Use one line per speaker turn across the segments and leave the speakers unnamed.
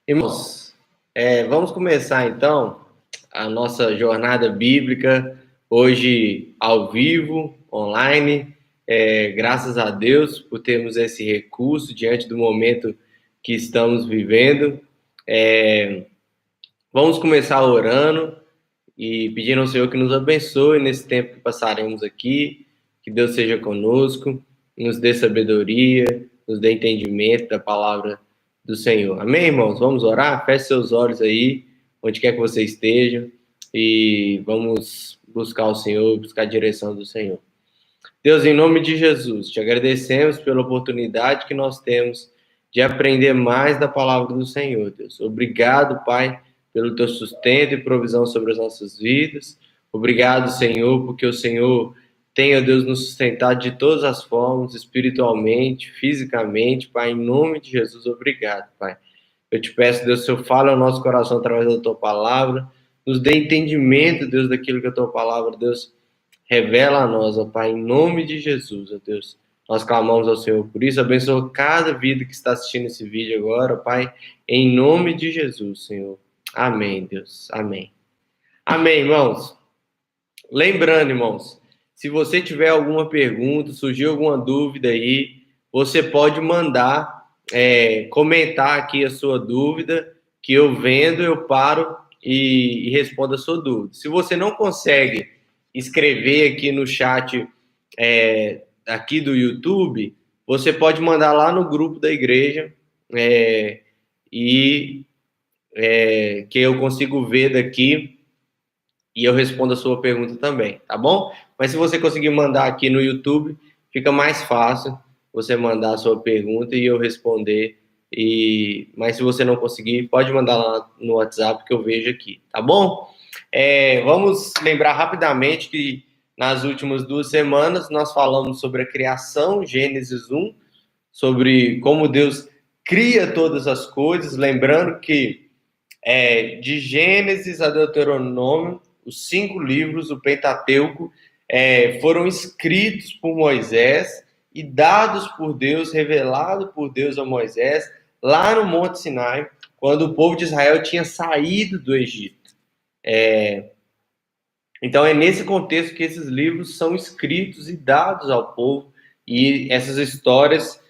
Irmãos, vamos começar então a nossa jornada bíblica, hoje ao vivo, online. Graças a Deus por termos esse recurso diante do momento que estamos vivendo. Vamos começar orando e pedindo ao Senhor que nos abençoe nesse tempo que passaremos aqui, que Deus seja conosco, nos dê sabedoria, nos dê entendimento da palavra do Senhor. Amém, irmãos? Vamos orar? Feche seus olhos aí, onde quer que você esteja, e vamos buscar o Senhor, buscar a direção do Senhor. Deus, em nome de Jesus, te agradecemos pela oportunidade que nós temos de aprender mais da palavra do Senhor, Deus. Obrigado, Pai, pelo teu sustento e provisão sobre as nossas vidas. Obrigado, Senhor, porque o Senhor tem, ó Deus, nos sustentado de todas as formas, espiritualmente, fisicamente, Pai, em nome de Jesus, obrigado, Pai. Eu te peço, Deus, Senhor, fala ao nosso coração através da tua palavra, nos dê entendimento, Deus, daquilo que a tua palavra, Deus, revela a nós, ó Pai, em nome de Jesus, ó Deus. Nós clamamos ao Senhor por isso, abençoa cada vida que está assistindo esse vídeo agora, ó Pai, em nome de Jesus, Senhor. Amém, Deus. Amém. Amém, irmãos. Lembrando, irmãos, se você tiver alguma pergunta, surgiu alguma dúvida aí, você pode mandar, comentar aqui a sua dúvida, que eu vendo, eu paro e respondo a sua dúvida. Se você não consegue escrever aqui no chat aqui do YouTube, você pode mandar lá no grupo da igreja e que eu consigo ver daqui e eu respondo a sua pergunta também, tá bom? Mas se você conseguir mandar aqui no YouTube, fica mais fácil você mandar a sua pergunta e eu responder. Mas se você não conseguir, pode mandar lá no WhatsApp que eu vejo aqui, tá bom? Vamos lembrar rapidamente que nas últimas 2 semanas nós falamos sobre a criação, Gênesis 1, sobre como Deus cria todas as coisas, lembrando que de Gênesis a Deuteronômio, os 5 livros, o Pentateuco, foram escritos por Moisés e dados por Deus, revelado por Deus a Moisés, lá no Monte Sinai, quando o povo de Israel tinha saído do Egito. Então é nesse contexto que esses livros são escritos e dados ao povo, e essas histórias,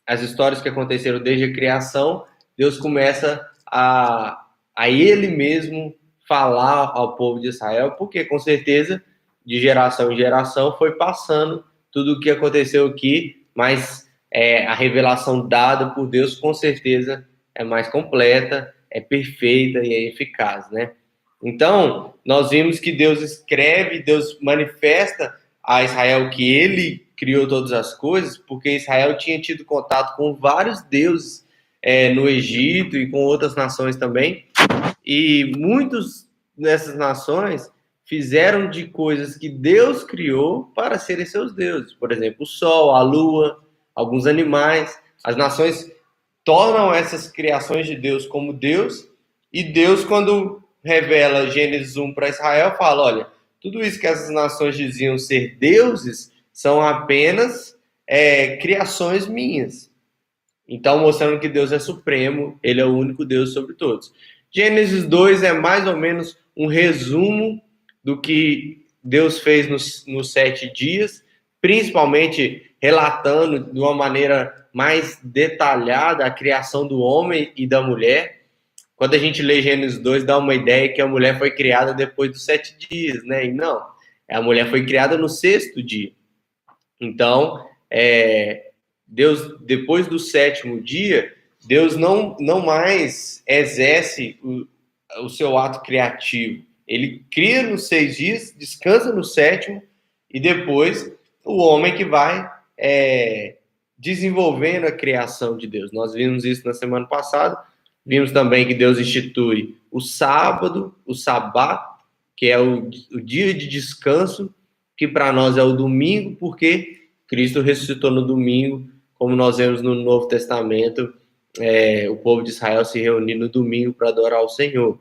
as histórias que aconteceram desde a criação, Deus começa a ele mesmo falar ao povo de Israel, porque com certeza, de geração em geração, foi passando tudo o que aconteceu aqui, mas a revelação dada por Deus, com certeza, é mais completa, é perfeita e é eficaz, né? Então, nós vimos que Deus escreve, Deus manifesta a Israel que ele criou todas as coisas, porque Israel tinha tido contato com vários deuses no Egito e com outras nações também, e muitos dessas nações fizeram de coisas que Deus criou para serem seus deuses. Por exemplo, o sol, a lua, alguns animais. As nações tornam essas criações de Deus como Deus, e Deus, quando revela Gênesis 1 para Israel, fala, olha, tudo isso que essas nações diziam ser deuses são apenas criações minhas. Então, mostrando que Deus é supremo, ele é o único Deus sobre todos. Gênesis 2 é mais ou menos um resumo do que Deus fez nos 7 dias, principalmente relatando de uma maneira mais detalhada a criação do homem e da mulher. Quando a gente lê Gênesis 2, dá uma ideia que a mulher foi criada depois dos 7 dias, né? E não, a mulher foi criada no 6º dia. Então, Deus, depois do 7º dia, Deus não mais exerce o seu ato criativo. Ele cria nos 6 dias, descansa no 7º, e depois o homem que vai desenvolvendo a criação de Deus. Nós vimos isso na semana passada. Vimos também que Deus institui o sábado, o sabá, que é o dia de descanso, que para nós é o domingo, porque Cristo ressuscitou no domingo, como nós vemos no Novo Testamento, o povo de Israel se reunir no domingo para adorar o Senhor.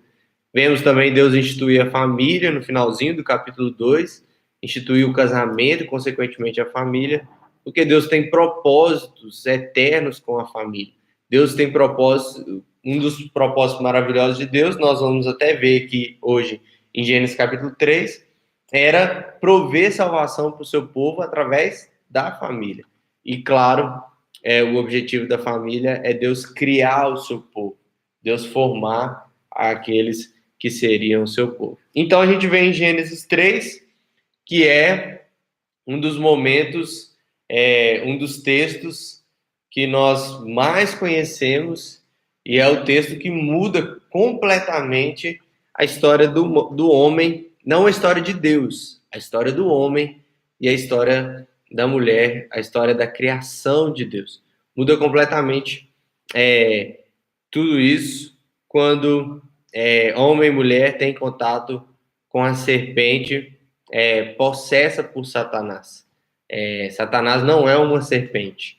Vemos também Deus instituir a família no finalzinho do capítulo 2, instituir o casamento, consequentemente a família, porque Deus tem propósitos eternos com a família. Deus tem propósito, um dos propósitos maravilhosos de Deus, nós vamos até ver aqui hoje em Gênesis capítulo 3, era prover salvação para o seu povo através da família. E claro, o objetivo da família é Deus criar o seu povo, Deus formar aqueles que seriam o seu povo. Então a gente vê em Gênesis 3, que é um dos momentos, um dos textos que nós mais conhecemos, e é o texto que muda completamente a história do homem, não a história de Deus, a história do homem e a história da mulher, a história da criação de Deus. Muda completamente tudo isso quando homem e mulher têm contato com a serpente possessa por Satanás. Satanás não é uma serpente.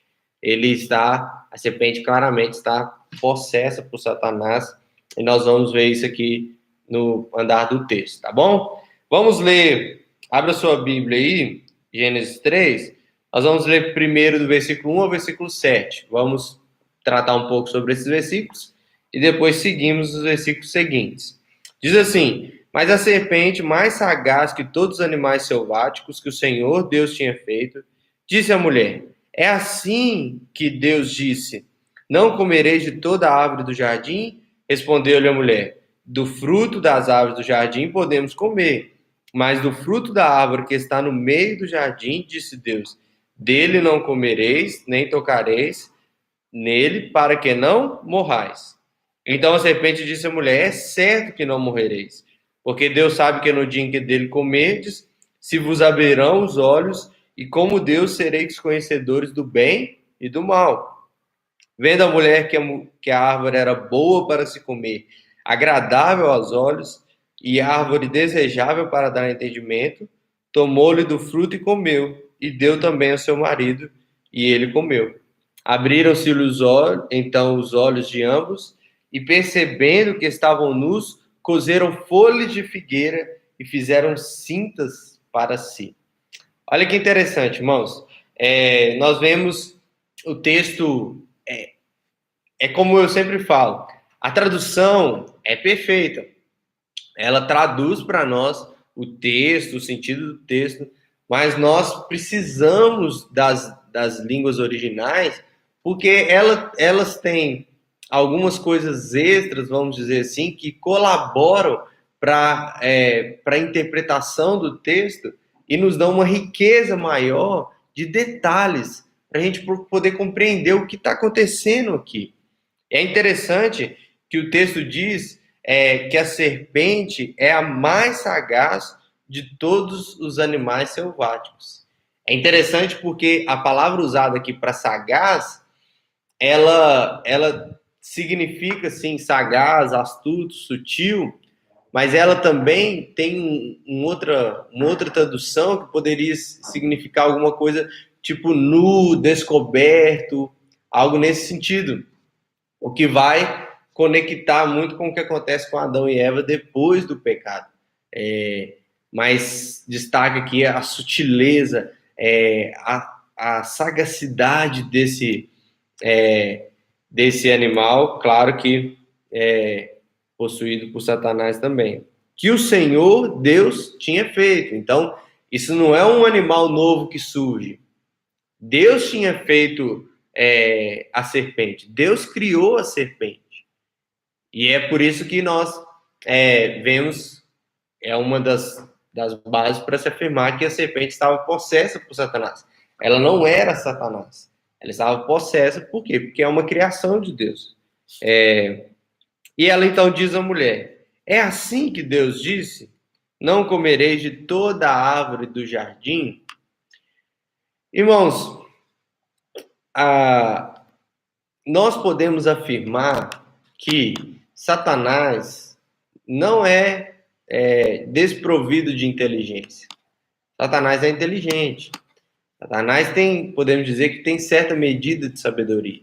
A serpente claramente está possessa por Satanás, e nós vamos ver isso aqui no andar do texto, tá bom? Vamos ler, abra sua Bíblia aí, Gênesis 3, nós vamos ler primeiro do versículo 1 ao versículo 7, vamos tratar um pouco sobre esses versículos, e depois seguimos os versículos seguintes. Diz assim: mas a serpente, mais sagaz que todos os animais selváticos que o Senhor Deus tinha feito, disse à mulher: é assim que Deus disse: não comereis de toda a árvore do jardim? Respondeu-lhe a mulher: do fruto das árvores do jardim podemos comer, mas do fruto da árvore que está no meio do jardim, disse Deus: dele não comereis, nem tocareis nele, para que não morrais. Então a serpente disse à mulher: é certo que não morrereis, porque Deus sabe que no dia em que dele comerdes, se vos abrirão os olhos, e como Deus sereis conhecedores do bem e do mal. Vendo a mulher que a árvore era boa para se comer, agradável aos olhos, e árvore desejável para dar entendimento, tomou-lhe do fruto e comeu, e deu também ao seu marido, e ele comeu. Abriram-se-lhe então os olhos de ambos, e percebendo que estavam nus, cozeram folhas de figueira e fizeram cintas para si. Olha que interessante, irmãos. Nós vemos o texto, como eu sempre falo, a tradução é perfeita. Ela traduz para nós o texto, o sentido do texto, mas nós precisamos das línguas originais, porque elas têm algumas coisas extras, vamos dizer assim, que colaboram para a interpretação do texto e nos dão uma riqueza maior de detalhes para a gente poder compreender o que está acontecendo aqui. É interessante que o texto diz que a serpente é a mais sagaz de todos os animais selváticos. É interessante porque a palavra usada aqui para sagaz, ela significa, assim, sagaz, astuto, sutil, mas ela também tem uma outra tradução que poderia significar alguma coisa tipo nu, descoberto, algo nesse sentido. O que vai conectar muito com o que acontece com Adão e Eva depois do pecado. Mas destaca aqui a sutileza, a sagacidade desse animal, claro que possuído por Satanás também, que o Senhor Deus tinha feito. Então, isso não é um animal novo que surge. Deus tinha feito a serpente. Deus criou a serpente. E é por isso que nós vemos, uma das bases para se afirmar que a serpente estava possessa por Satanás. Ela não era Satanás. Ela estava possessa, por quê? Porque é uma criação de Deus. E ela então diz à mulher: é assim que Deus disse? Não comereis de toda a árvore do jardim? Irmãos, nós podemos afirmar que Satanás não é desprovido de inteligência. Satanás é inteligente. Satanás podemos dizer que tem certa medida de sabedoria.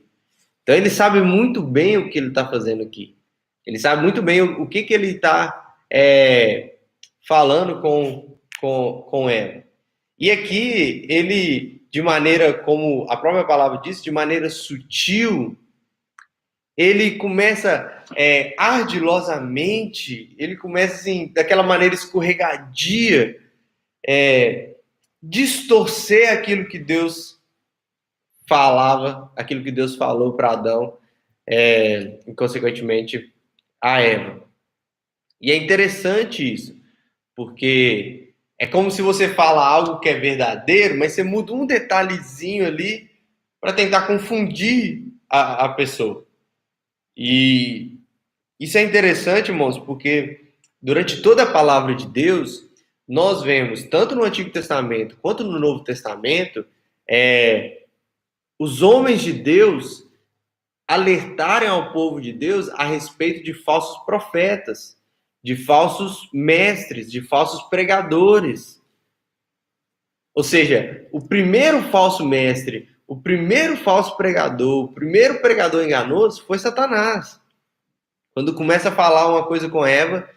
Então ele sabe muito bem o que ele está fazendo aqui. Ele sabe muito bem o que ele está falando com Eva. E aqui ele, de maneira, como a própria palavra diz, de maneira sutil, ele começa ardilosamente, ele começa assim, daquela maneira escorregadia, distorcer aquilo que Deus falava, aquilo que Deus falou para Adão, e consequentemente a Eva. E é interessante isso, porque é como se você fala algo que é verdadeiro, mas você muda um detalhezinho ali para tentar confundir a pessoa. E isso é interessante, irmãos, porque durante toda a palavra de Deus, nós vemos, tanto no Antigo Testamento quanto no Novo Testamento, os homens de Deus alertarem ao povo de Deus a respeito de falsos profetas, de falsos mestres, de falsos pregadores. Ou seja, o primeiro falso mestre, o primeiro falso pregador, o primeiro pregador enganoso foi Satanás. Quando começa a falar uma coisa com Eva,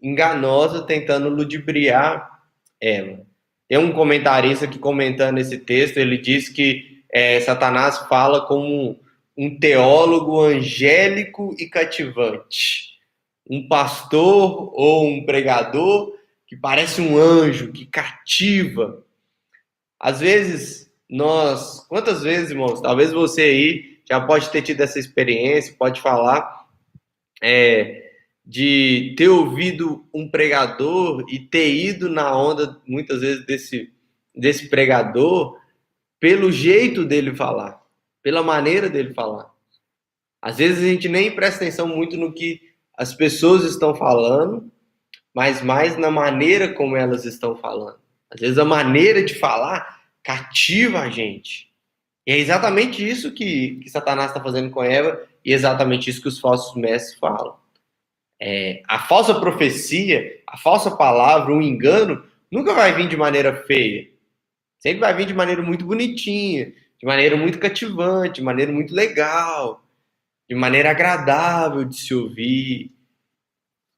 enganosa, tentando ludibriar Eva. Tem um comentarista que, comentando esse texto, ele diz que Satanás fala como um teólogo angélico e cativante. Um pastor ou um pregador que parece um anjo, que cativa. Às vezes, quantas vezes, irmãos, talvez você aí já pode ter tido essa experiência, pode falar, de ter ouvido um pregador e ter ido na onda, muitas vezes, desse pregador, pelo jeito dele falar, pela maneira dele falar. Às vezes a gente nem presta atenção muito no que as pessoas estão falando, mas mais na maneira como elas estão falando. Às vezes a maneira de falar cativa a gente. E é exatamente isso que Satanás está fazendo com Eva, e é exatamente isso que os falsos mestres falam. A falsa profecia, a falsa palavra, o engano, nunca vai vir de maneira feia. Sempre vai vir de maneira muito bonitinha, de maneira muito cativante, de maneira muito legal, de maneira agradável de se ouvir.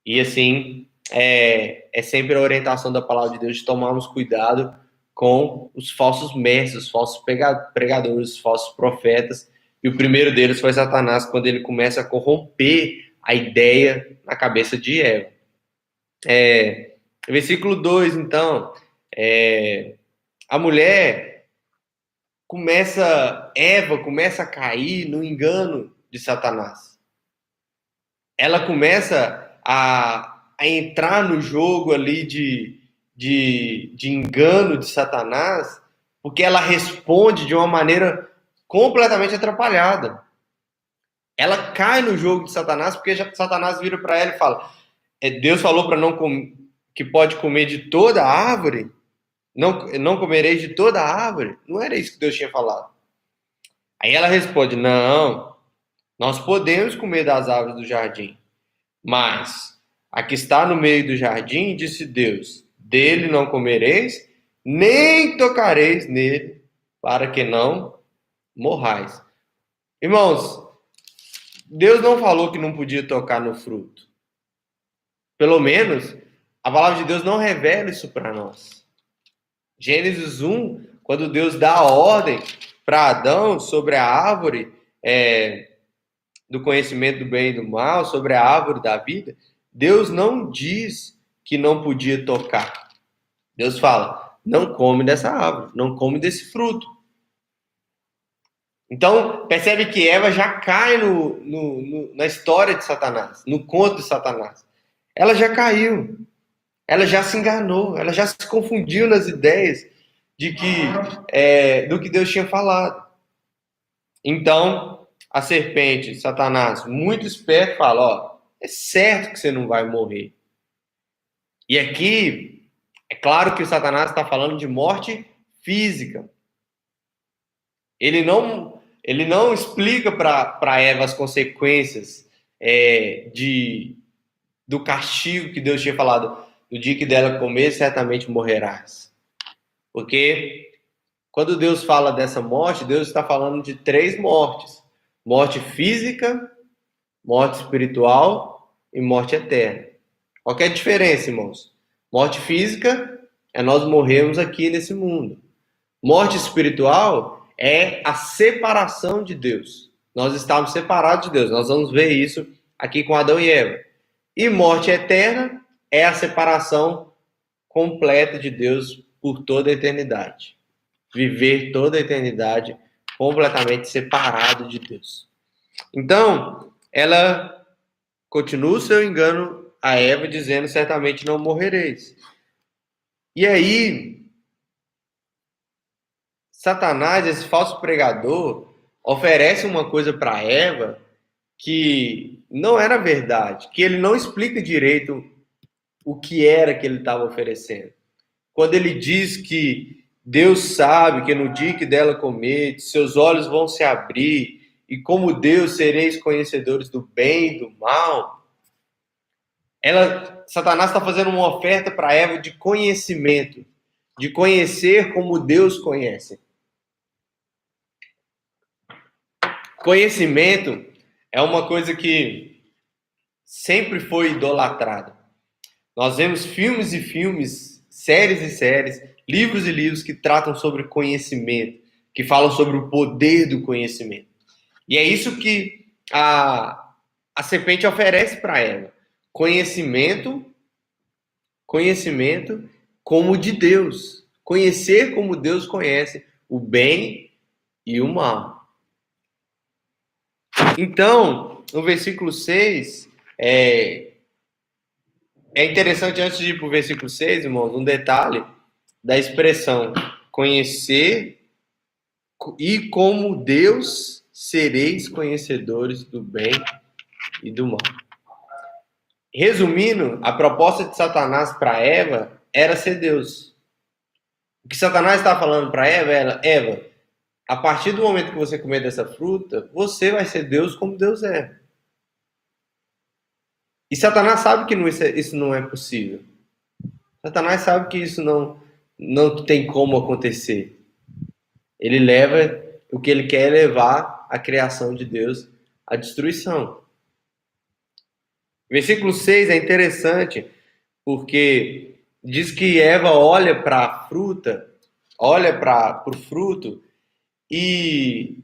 E assim, é sempre a orientação da palavra de Deus de tomarmos cuidado com os falsos mestres, os falsos pregadores, os falsos profetas. E o primeiro deles foi Satanás, quando ele começa a corromper a ideia na cabeça de Eva. Versículo 2, então, a mulher Eva começa a cair no engano de Satanás. Ela começa a entrar no jogo ali de engano de Satanás, porque ela responde de uma maneira completamente atrapalhada. Ela cai no jogo de Satanás, porque Satanás vira para ela e fala: Deus falou para que pode comer de toda a árvore, não comereis de toda a árvore. Não era isso que Deus tinha falado. Aí ela responde: não, nós podemos comer das árvores do jardim, mas a que está no meio do jardim, disse Deus, dele não comereis, nem tocareis nele, para que não morrais. Irmãos, Deus não falou que não podia tocar no fruto. Pelo menos, a palavra de Deus não revela isso para nós. Gênesis 1, quando Deus dá a ordem para Adão sobre a árvore do conhecimento do bem e do mal, sobre a árvore da vida, Deus não diz que não podia tocar. Deus fala, não come dessa árvore, não come desse fruto. Então, percebe que Eva já cai na história de Satanás, no conto de Satanás. Ela já caiu, ela já se enganou, ela já se confundiu nas ideias do que Deus tinha falado. Então, a serpente, Satanás, muito esperto, fala, é certo que você não vai morrer. E aqui, é claro que o Satanás está falando de morte física. Ele não explica para Eva as consequências do castigo que Deus tinha falado. No dia que dela comer, certamente morrerás. Porque quando Deus fala dessa morte, Deus está falando de 3 mortes. Morte física, morte espiritual e morte eterna. Qual que é a diferença, irmãos? Morte física é nós morrermos aqui nesse mundo. Morte espiritual é a separação de Deus. Nós estávamos separados de Deus. Nós vamos ver isso aqui com Adão e Eva. E morte eterna é a separação completa de Deus por toda a eternidade. Viver toda a eternidade completamente separado de Deus. Então, ela continua o seu engano a Eva, dizendo: certamente não morrereis. E aí, Satanás, esse falso pregador, oferece uma coisa para Eva que não era verdade, que ele não explica direito o que era que ele estava oferecendo. Quando ele diz que Deus sabe que no dia que dela comer, seus olhos vão se abrir, e como Deus sereis conhecedores do bem e do mal, Satanás está fazendo uma oferta para Eva de conhecimento, de conhecer como Deus conhece. Conhecimento é uma coisa que sempre foi idolatrada. Nós vemos filmes e filmes, séries e séries, livros e livros que tratam sobre conhecimento, que falam sobre o poder do conhecimento. E é isso que a serpente oferece para Eva. Conhecimento como de Deus. Conhecer como Deus conhece o bem e o mal. Então, no versículo 6, é interessante, antes de ir para o versículo 6, irmãos, um detalhe da expressão conhecer e como Deus sereis conhecedores do bem e do mal. Resumindo, a proposta de Satanás para Eva era ser Deus. O que Satanás está falando para Eva era: Eva, a partir do momento que você comer dessa fruta, você vai ser Deus como Deus é. E Satanás sabe que isso não é possível. Satanás sabe que isso não tem como acontecer. Ele leva o que ele quer levar a criação de Deus à destruição. Versículo 6 é interessante, porque diz que Eva olha para a fruta, olha para o fruto, e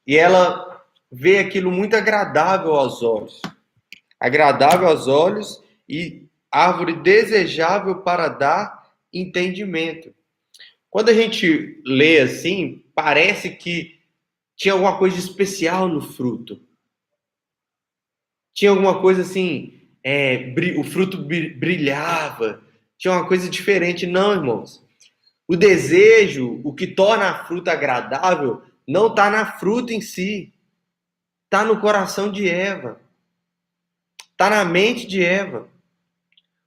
ela vê aquilo muito agradável aos olhos. Agradável aos olhos e árvore desejável para dar entendimento. Quando a gente lê assim, parece que tinha alguma coisa especial no fruto. Tinha alguma coisa assim, o fruto brilhava, tinha uma coisa diferente. Não, irmãos. O desejo, o que torna a fruta agradável, não está na fruta em si. Está no coração de Eva. Está na mente de Eva.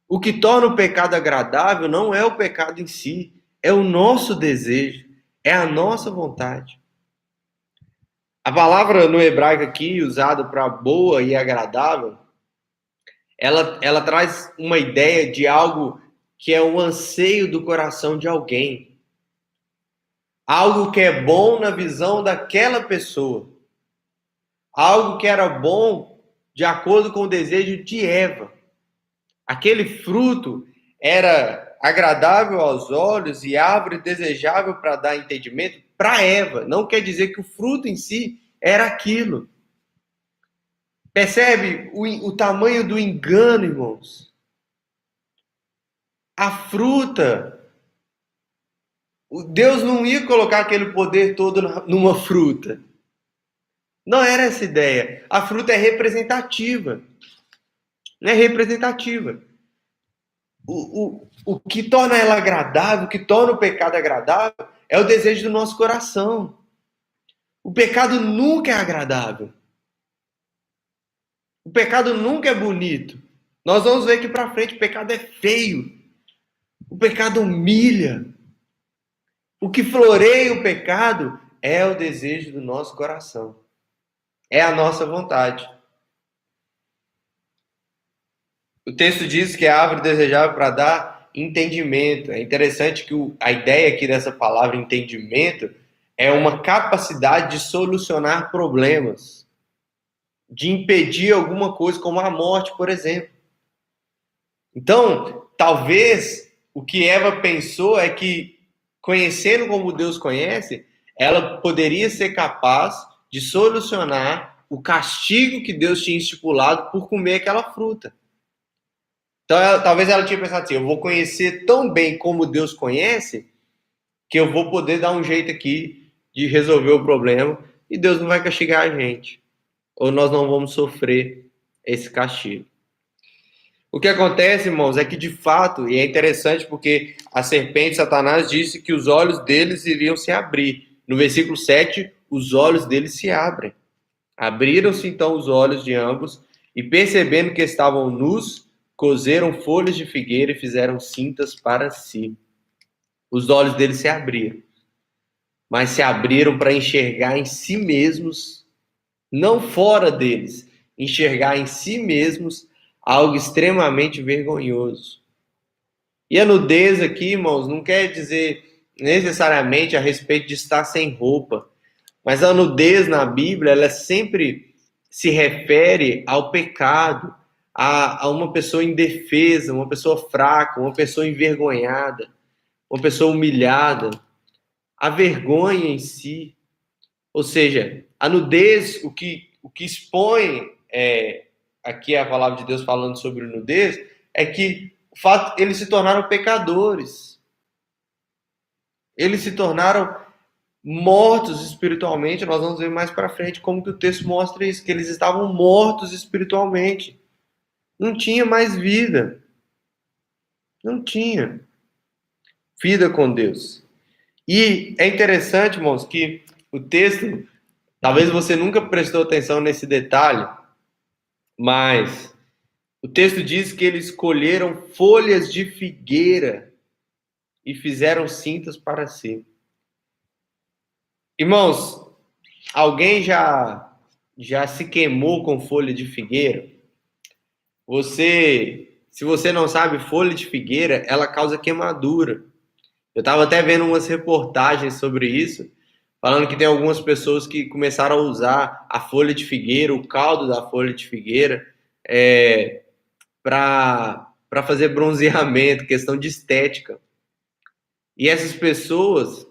O que torna o pecado agradável não é o pecado em si, é o nosso desejo, é a nossa vontade. A palavra no hebraico aqui, usada para boa e agradável, ela traz uma ideia de algo que é o anseio do coração de alguém. Algo que é bom na visão daquela pessoa. Algo que era bom de acordo com o desejo de Eva. Aquele fruto era agradável aos olhos e árvore desejável para dar entendimento para Eva. Não quer dizer que o fruto em si era aquilo. Percebe o tamanho do engano, irmãos? A fruta, Deus não ia colocar aquele poder todo numa fruta. Não era essa ideia. A fruta é representativa. Não é representativa. O que torna ela agradável, o que torna o pecado agradável, é o desejo do nosso coração. O pecado nunca é agradável. O pecado nunca é bonito. Nós vamos ver aqui para frente, o pecado é feio. O pecado humilha. O que floreia o pecado é o desejo do nosso coração. É a nossa vontade. O texto diz que a árvore desejável para dar entendimento. É interessante que a ideia aqui dessa palavra entendimento é uma capacidade de solucionar problemas, de impedir alguma coisa, como a morte, por exemplo. Então, talvez o que Eva pensou é que, conhecendo como Deus conhece, ela poderia ser capaz de solucionar o castigo que Deus tinha estipulado por comer aquela fruta. Então, talvez ela tinha pensado assim: eu vou conhecer tão bem como Deus conhece, que eu vou poder dar um jeito aqui de resolver o problema e Deus não vai castigar a gente. Ou nós não vamos sofrer esse castigo. O que acontece, irmãos, é que de fato, e é interessante porque a serpente, Satanás, disse que os olhos deles iriam se abrir. No versículo 7, os olhos deles se abrem. Abriram-se então os olhos de ambos e, percebendo que estavam nus, coseram folhas de figueira e fizeram cintas para si. Os olhos deles se abriram, mas se abriram para enxergar em si mesmos, não fora deles, enxergar em si mesmos algo extremamente vergonhoso. E a nudez aqui, irmãos, não quer dizer necessariamente a respeito de estar sem roupa, mas a nudez na Bíblia, ela sempre se refere ao pecado, a uma pessoa indefesa, uma pessoa fraca, uma pessoa envergonhada, uma pessoa humilhada, a vergonha em si. Ou seja, a nudez, o que expõe aqui a palavra de Deus falando sobre nudez, é que o fato eles se tornaram pecadores. Eles se tornaram mortos espiritualmente. Nós vamos ver mais para frente como que o texto mostra isso, que eles estavam mortos espiritualmente. Não tinha mais vida. Não tinha vida com Deus. E é interessante, irmãos, que o texto, talvez você nunca prestou atenção nesse detalhe, mas o texto diz que eles colheram folhas de figueira e fizeram cintas para si. Irmãos, alguém já se queimou com folha de figueira? Se você não sabe, folha de figueira, ela causa queimadura. Eu estava até vendo umas reportagens sobre isso, falando que tem algumas pessoas que começaram a usar a folha de figueira, o caldo da folha de figueira, para fazer bronzeamento, questão de estética. E essas pessoas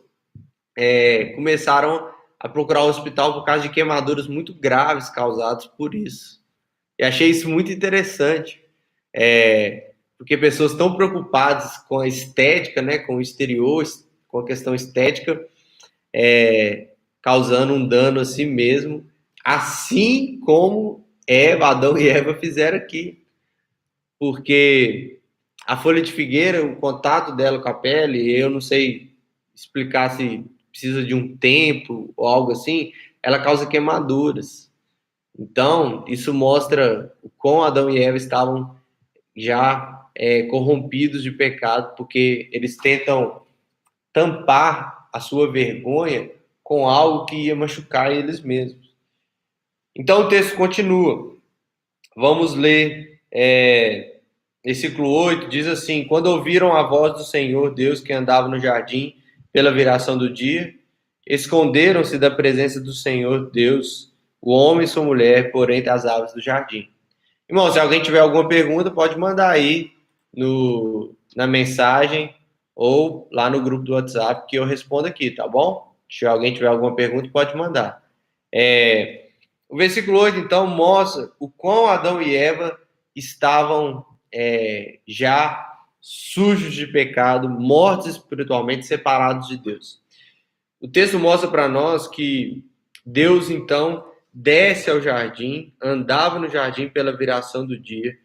começaram a procurar o hospital por causa de queimaduras muito graves causadas por isso. E achei isso muito interessante, porque pessoas estão preocupadas com a estética, né, com o exterior, com a questão estética, causando um dano a si mesmo, assim como Adão e Eva fizeram aqui. Porque a folha de figueira, o contato dela com a pele, eu não sei explicar se precisa de um tempo ou algo assim, ela causa queimaduras. Então, isso mostra o quão Adão e Eva estavam já corrompidos de pecado, porque eles tentam tampar a sua vergonha com algo que ia machucar eles mesmos. Então, o texto continua. Vamos ler versículo 8, diz assim: quando ouviram a voz do Senhor Deus que andava no jardim pela viração do dia, esconderam-se da presença do Senhor Deus, o homem e sua mulher, por entre as árvores do jardim. Irmão, se alguém tiver alguma pergunta, pode mandar aí na mensagem ou lá no grupo do WhatsApp que eu respondo aqui, tá bom? Se alguém tiver alguma pergunta, pode mandar. O versículo 8, então, mostra o quão Adão e Eva estavam já sujos de pecado, mortos espiritualmente, separados de Deus. O texto mostra para nós que Deus, então, desce ao jardim, andava no jardim pela viração do dia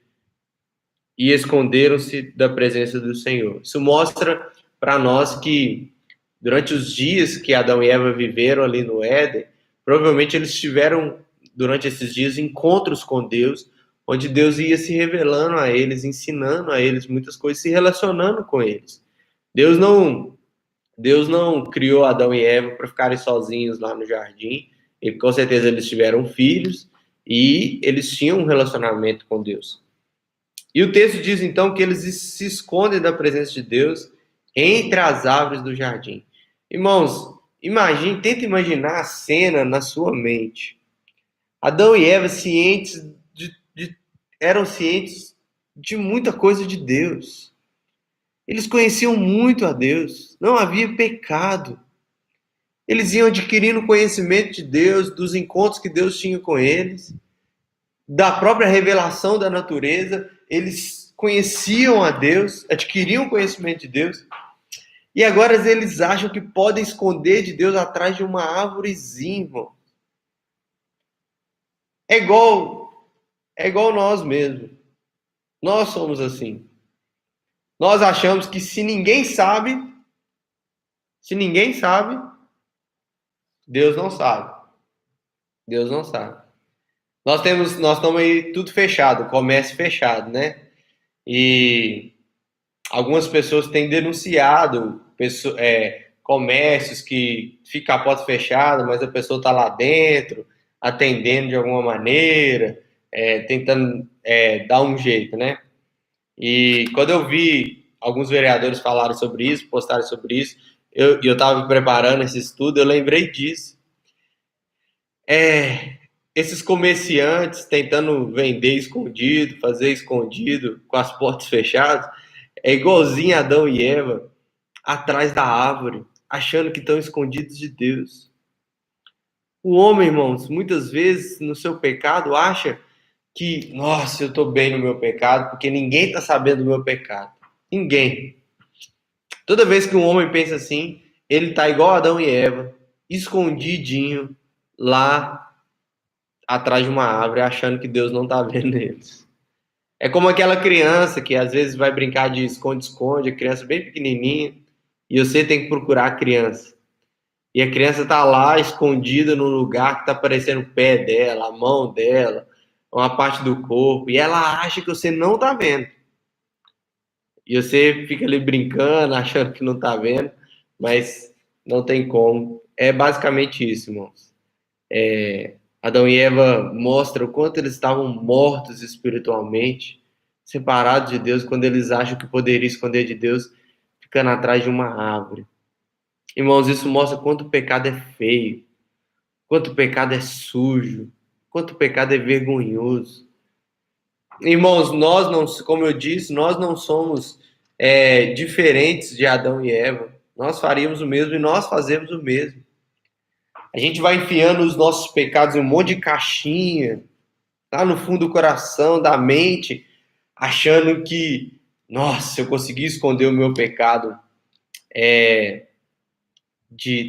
e esconderam-se da presença do Senhor. Isso mostra para nós que durante os dias que Adão e Eva viveram ali no Éden, provavelmente eles tiveram, durante esses dias, encontros com Deus, onde Deus ia se revelando a eles, ensinando a eles muitas coisas, se relacionando com eles. Deus não criou Adão e Eva para ficarem sozinhos lá no jardim, e com certeza eles tiveram filhos, e eles tinham um relacionamento com Deus. E o texto diz, então, que eles se escondem da presença de Deus entre as árvores do jardim. Irmãos, tenta imaginar a cena na sua mente. Adão e Eva eram cientes de muita coisa de Deus. Eles conheciam muito a Deus. Não havia pecado. Eles iam adquirindo conhecimento de Deus, dos encontros que Deus tinha com eles, da própria revelação da natureza. Eles conheciam a Deus, adquiriam conhecimento de Deus, e agora eles acham que podem esconder de Deus atrás de uma árvorezinha, irmão. É igual nós mesmos. Nós somos assim. Nós achamos que se ninguém sabe, Deus não sabe. Deus não sabe. Nós estamos aí tudo fechado, comércio fechado, né? E algumas pessoas têm denunciado comércios que fica a porta fechada, mas a pessoa está lá dentro, atendendo de alguma maneira, tentando dar um jeito, né? E quando eu vi alguns vereadores falarem sobre isso, postarem sobre isso, eu estava preparando esse estudo, eu lembrei disso. Esses comerciantes tentando vender escondido, fazer escondido, com as portas fechadas, é igualzinho Adão e Eva, atrás da árvore, achando que estão escondidos de Deus. O homem, irmãos, muitas vezes no seu pecado acha que, nossa, eu estou bem no meu pecado, porque ninguém está sabendo do meu pecado. Ninguém. Toda vez que um homem pensa assim, ele está igual Adão e Eva, escondidinho lá atrás de uma árvore, achando que Deus não está vendo eles. É como aquela criança que às vezes vai brincar de esconde-esconde, a criança bem pequenininha, e você tem que procurar a criança. E a criança está lá escondida num lugar que está aparecendo o pé dela, a mão dela, uma parte do corpo, e ela acha que você não está vendo. E você fica ali brincando, achando que não está vendo, mas não tem como. É basicamente isso, irmãos. Adão e Eva mostram o quanto eles estavam mortos espiritualmente, separados de Deus, quando eles acham que poderiam esconder de Deus, ficando atrás de uma árvore. Irmãos, isso mostra quanto o pecado é feio, quanto o pecado é sujo, quanto o pecado é vergonhoso. Irmãos, nós não, como eu disse, nós não somos diferentes de Adão e Eva. Nós faríamos o mesmo e nós fazemos o mesmo. A gente vai enfiando os nossos pecados em um monte de caixinha, lá no fundo do coração, da mente, achando que, nossa, se eu conseguir esconder o meu pecado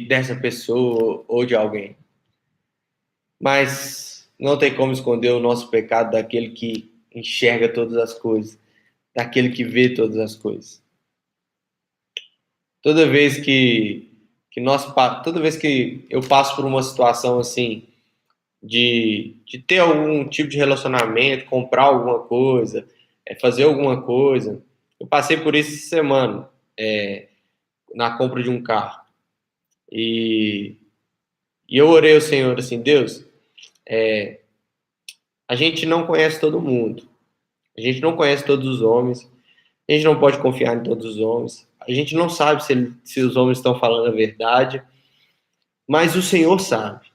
dessa pessoa ou de alguém. Mas não tem como esconder o nosso pecado daquele que enxerga todas as coisas, daquele que vê todas as coisas. Toda vez toda vez que eu passo por uma situação assim, de ter algum tipo de relacionamento, comprar alguma coisa, fazer alguma coisa. Eu passei por isso essa semana, na compra de um carro. E eu orei ao Senhor assim, Deus, a gente não conhece todo mundo. A gente não conhece todos os homens. A gente não pode confiar em todos os homens. A gente não sabe se os homens estão falando a verdade. Mas o Senhor sabe.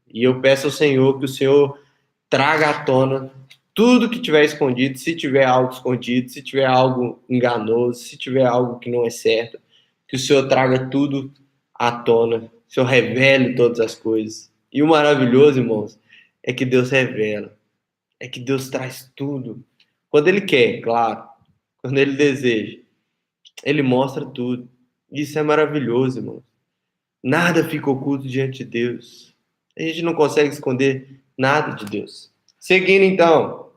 E eu peço ao Senhor que o Senhor traga à tona tudo que tiver escondido, se tiver algo escondido, se tiver algo enganoso, se tiver algo que não é certo, que o Senhor traga tudo à tona, que o Senhor revele todas as coisas. E o maravilhoso, irmãos, é que Deus revela, é que Deus traz tudo. Quando Ele quer, claro, quando Ele deseja, Ele mostra tudo. Isso é maravilhoso, irmãos. Nada fica oculto diante de Deus. A gente não consegue esconder nada de Deus. Seguindo então,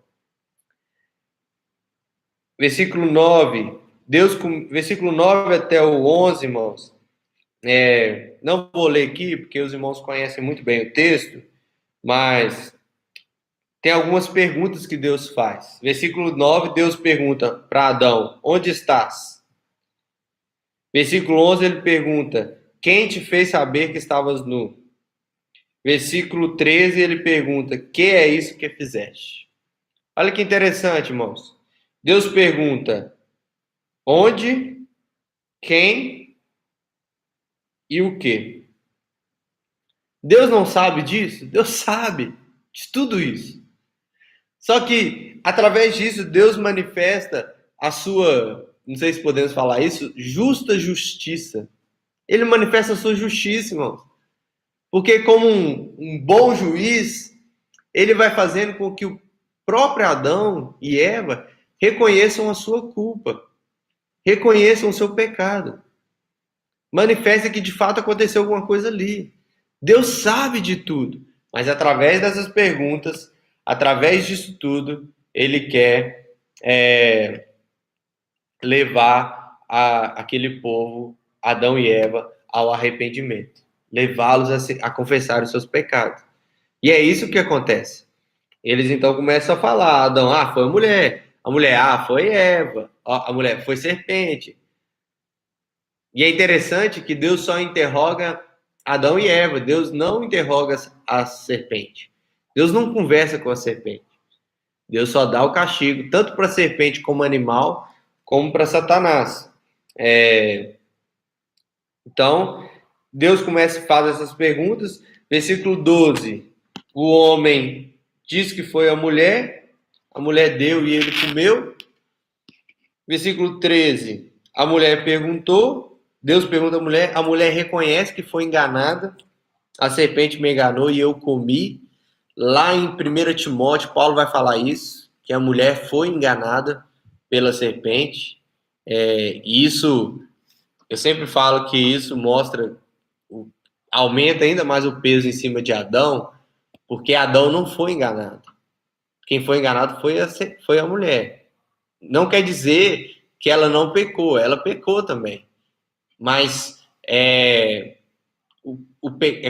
versículo 9. Versículo 9 até o 11, irmãos. Não vou ler aqui, porque os irmãos conhecem muito bem o texto, mas tem algumas perguntas que Deus faz. Versículo 9, Deus pergunta para Adão, onde estás? Versículo 11, ele pergunta, quem te fez saber que estavas nu? Versículo 13, ele pergunta, que é isso que fizeste? Olha que interessante, irmãos. Deus pergunta, onde, quem e o que? Deus não sabe disso? Deus sabe de tudo isso. Só que, através disso, Deus manifesta a sua, não sei se podemos falar isso, justa justiça. Ele manifesta a sua justiça, irmãos. Porque como um bom juiz, ele vai fazendo com que o próprio Adão e Eva reconheçam a sua culpa, reconheçam o seu pecado. Manifesta que de fato aconteceu alguma coisa ali. Deus sabe de tudo, mas através dessas perguntas, através disso tudo, ele quer levar aquele povo, Adão e Eva, ao arrependimento, levá-los a confessar os seus pecados. E é isso que acontece. Eles então começam a falar: Adão, foi a mulher, foi Eva, a mulher foi serpente. E é interessante que Deus só interroga Adão e Eva, Deus não interroga a serpente. Deus não conversa com a serpente. Deus só dá o castigo, tanto para a serpente como animal, como para Satanás. Então, Deus começa a fazer essas perguntas. Versículo 12. O homem diz que foi a mulher deu e ele comeu. Versículo 13. A mulher perguntou, Deus pergunta a mulher reconhece que foi enganada. A serpente me enganou e eu comi. Lá em 1 Timóteo, Paulo vai falar isso, que a mulher foi enganada pela serpente. Isso, eu sempre falo que isso mostra, aumenta ainda mais o peso em cima de Adão, porque Adão não foi enganado. Quem foi enganado foi a mulher. Não quer dizer que ela não pecou, ela pecou também. Mas é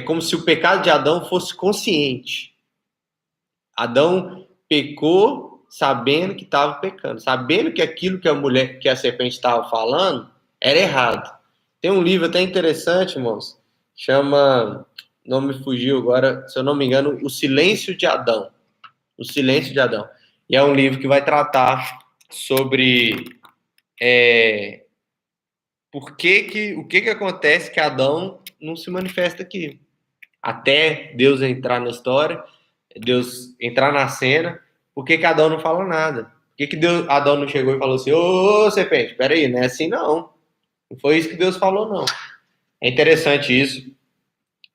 como se o pecado de Adão fosse consciente. Adão pecou sabendo que estava pecando, sabendo que aquilo que a serpente estava falando era errado. Tem um livro até interessante, irmãos, chama, não me fugiu agora, se eu não me engano, O Silêncio de Adão. O Silêncio de Adão. E é um livro que vai tratar sobre o que acontece que Adão não se manifesta aqui. Até Deus entrar na história, Deus entrar na cena, por que Adão não fala nada? Por que Adão não chegou e falou assim: ô serpente, peraí, não é assim não. Não foi isso que Deus falou, não. É interessante isso,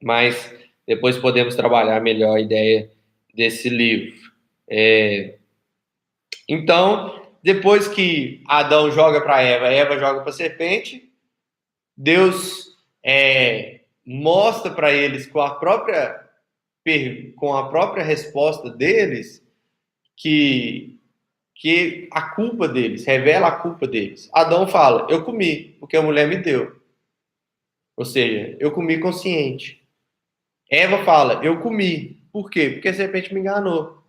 mas depois podemos trabalhar melhor a ideia desse livro. Então, depois que Adão joga para Eva joga para a serpente, Deus mostra para eles com a própria resposta deles que a culpa deles, revela a culpa deles. Adão fala: eu comi, porque a mulher me deu. Ou seja, eu comi consciente. Eva fala: eu comi. Por quê? Porque a serpente me enganou.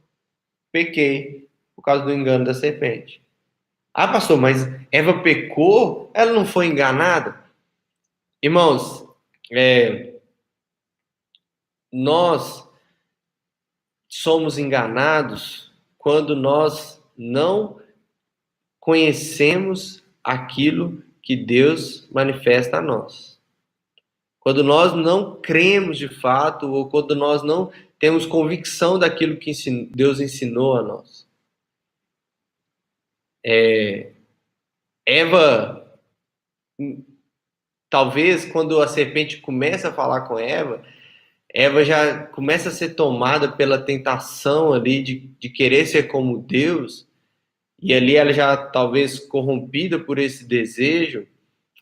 Pequei por causa do engano da serpente. Pastor, mas Eva pecou? Ela não foi enganada? Irmãos, nós somos enganados quando nós não conhecemos aquilo que Deus manifesta a nós. Quando nós não cremos de fato, ou quando nós não temos convicção daquilo que Deus ensinou a nós. Eva, talvez quando a serpente começa a falar com Eva já começa a ser tomada pela tentação ali de querer ser como Deus, e ali ela já talvez corrompida por esse desejo,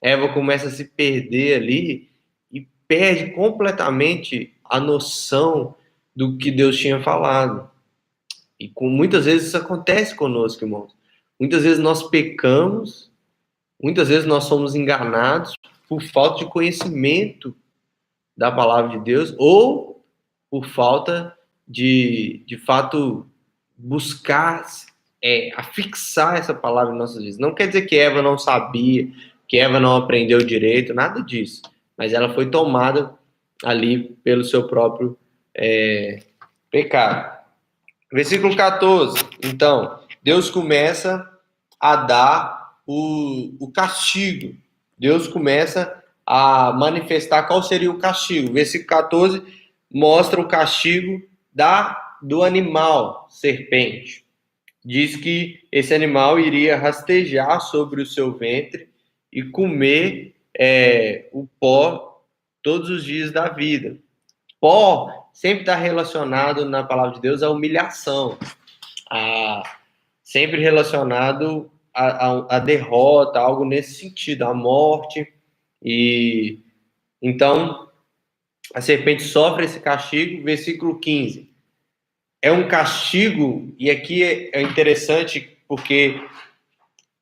Eva começa a se perder ali e perde completamente a noção do que Deus tinha falado. E muitas vezes isso acontece conosco, irmãos. Muitas vezes nós pecamos, muitas vezes nós somos enganados por falta de conhecimento da palavra de Deus, ou por falta de fato, buscar afixar essa palavra em nossas vidas. Não quer dizer que Eva não sabia, que Eva não aprendeu direito, nada disso. Mas ela foi tomada ali pelo seu próprio pecado. Versículo 14. Então, Deus começa a dar o castigo. Deus começa a manifestar qual seria o castigo. Versículo 14 mostra o castigo do animal serpente. Diz que esse animal iria rastejar sobre o seu ventre e comer o pó todos os dias da vida. Pó sempre está relacionado na palavra de Deus à humilhação, sempre relacionado à derrota, algo nesse sentido, à morte. E então a serpente sofre esse castigo, versículo 15. É um castigo, e aqui é interessante porque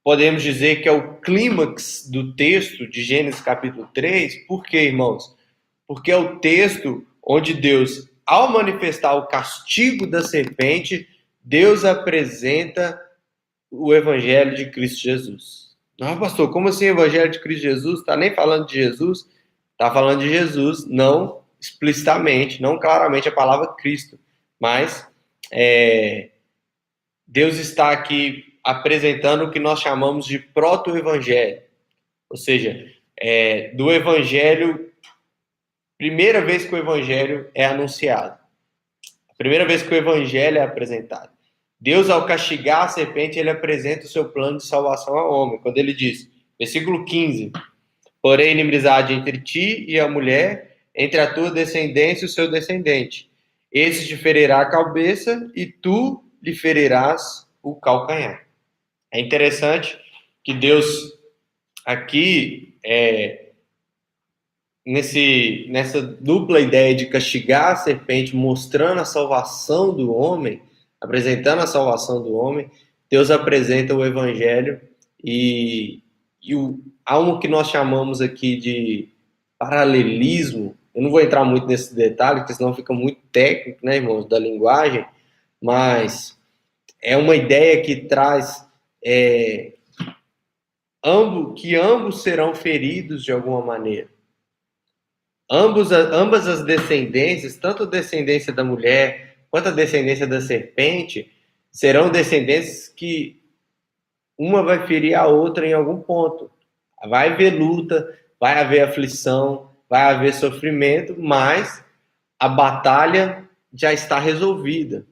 podemos dizer que é o clímax do texto de Gênesis capítulo 3. Por quê, irmãos? Porque é o texto onde Deus, ao manifestar o castigo da serpente, Deus apresenta o evangelho de Cristo Jesus. Não, pastor, como assim o evangelho de Cristo Jesus? Está nem falando de Jesus? Está falando de Jesus, não explicitamente, não claramente a palavra Cristo, mas Deus está aqui apresentando o que nós chamamos de proto-evangelho, ou seja, do evangelho, primeira vez que o evangelho é anunciado, a primeira vez que o evangelho é apresentado. Deus, ao castigar a serpente, ele apresenta o seu plano de salvação ao homem, quando ele diz, versículo 15, porém, inimizade entre ti e a mulher, entre a tua descendência e o seu descendente. Esse te ferirá a cabeça e tu lhe ferirás o calcanhar. É interessante que Deus aqui, nessa dupla ideia de castigar a serpente, mostrando a salvação do homem, apresentando a salvação do homem, Deus apresenta o evangelho e algo que nós chamamos aqui de paralelismo. Eu não vou entrar muito nesse detalhe, porque senão fica muito técnico, né, irmãos, da linguagem, mas é uma ideia que traz que ambos serão feridos de alguma maneira. Ambas as descendências, tanto a descendência da mulher quanto a descendência da serpente, serão descendências que uma vai ferir a outra em algum ponto. Vai haver luta, vai haver aflição, vai haver sofrimento, mas a batalha já está resolvida.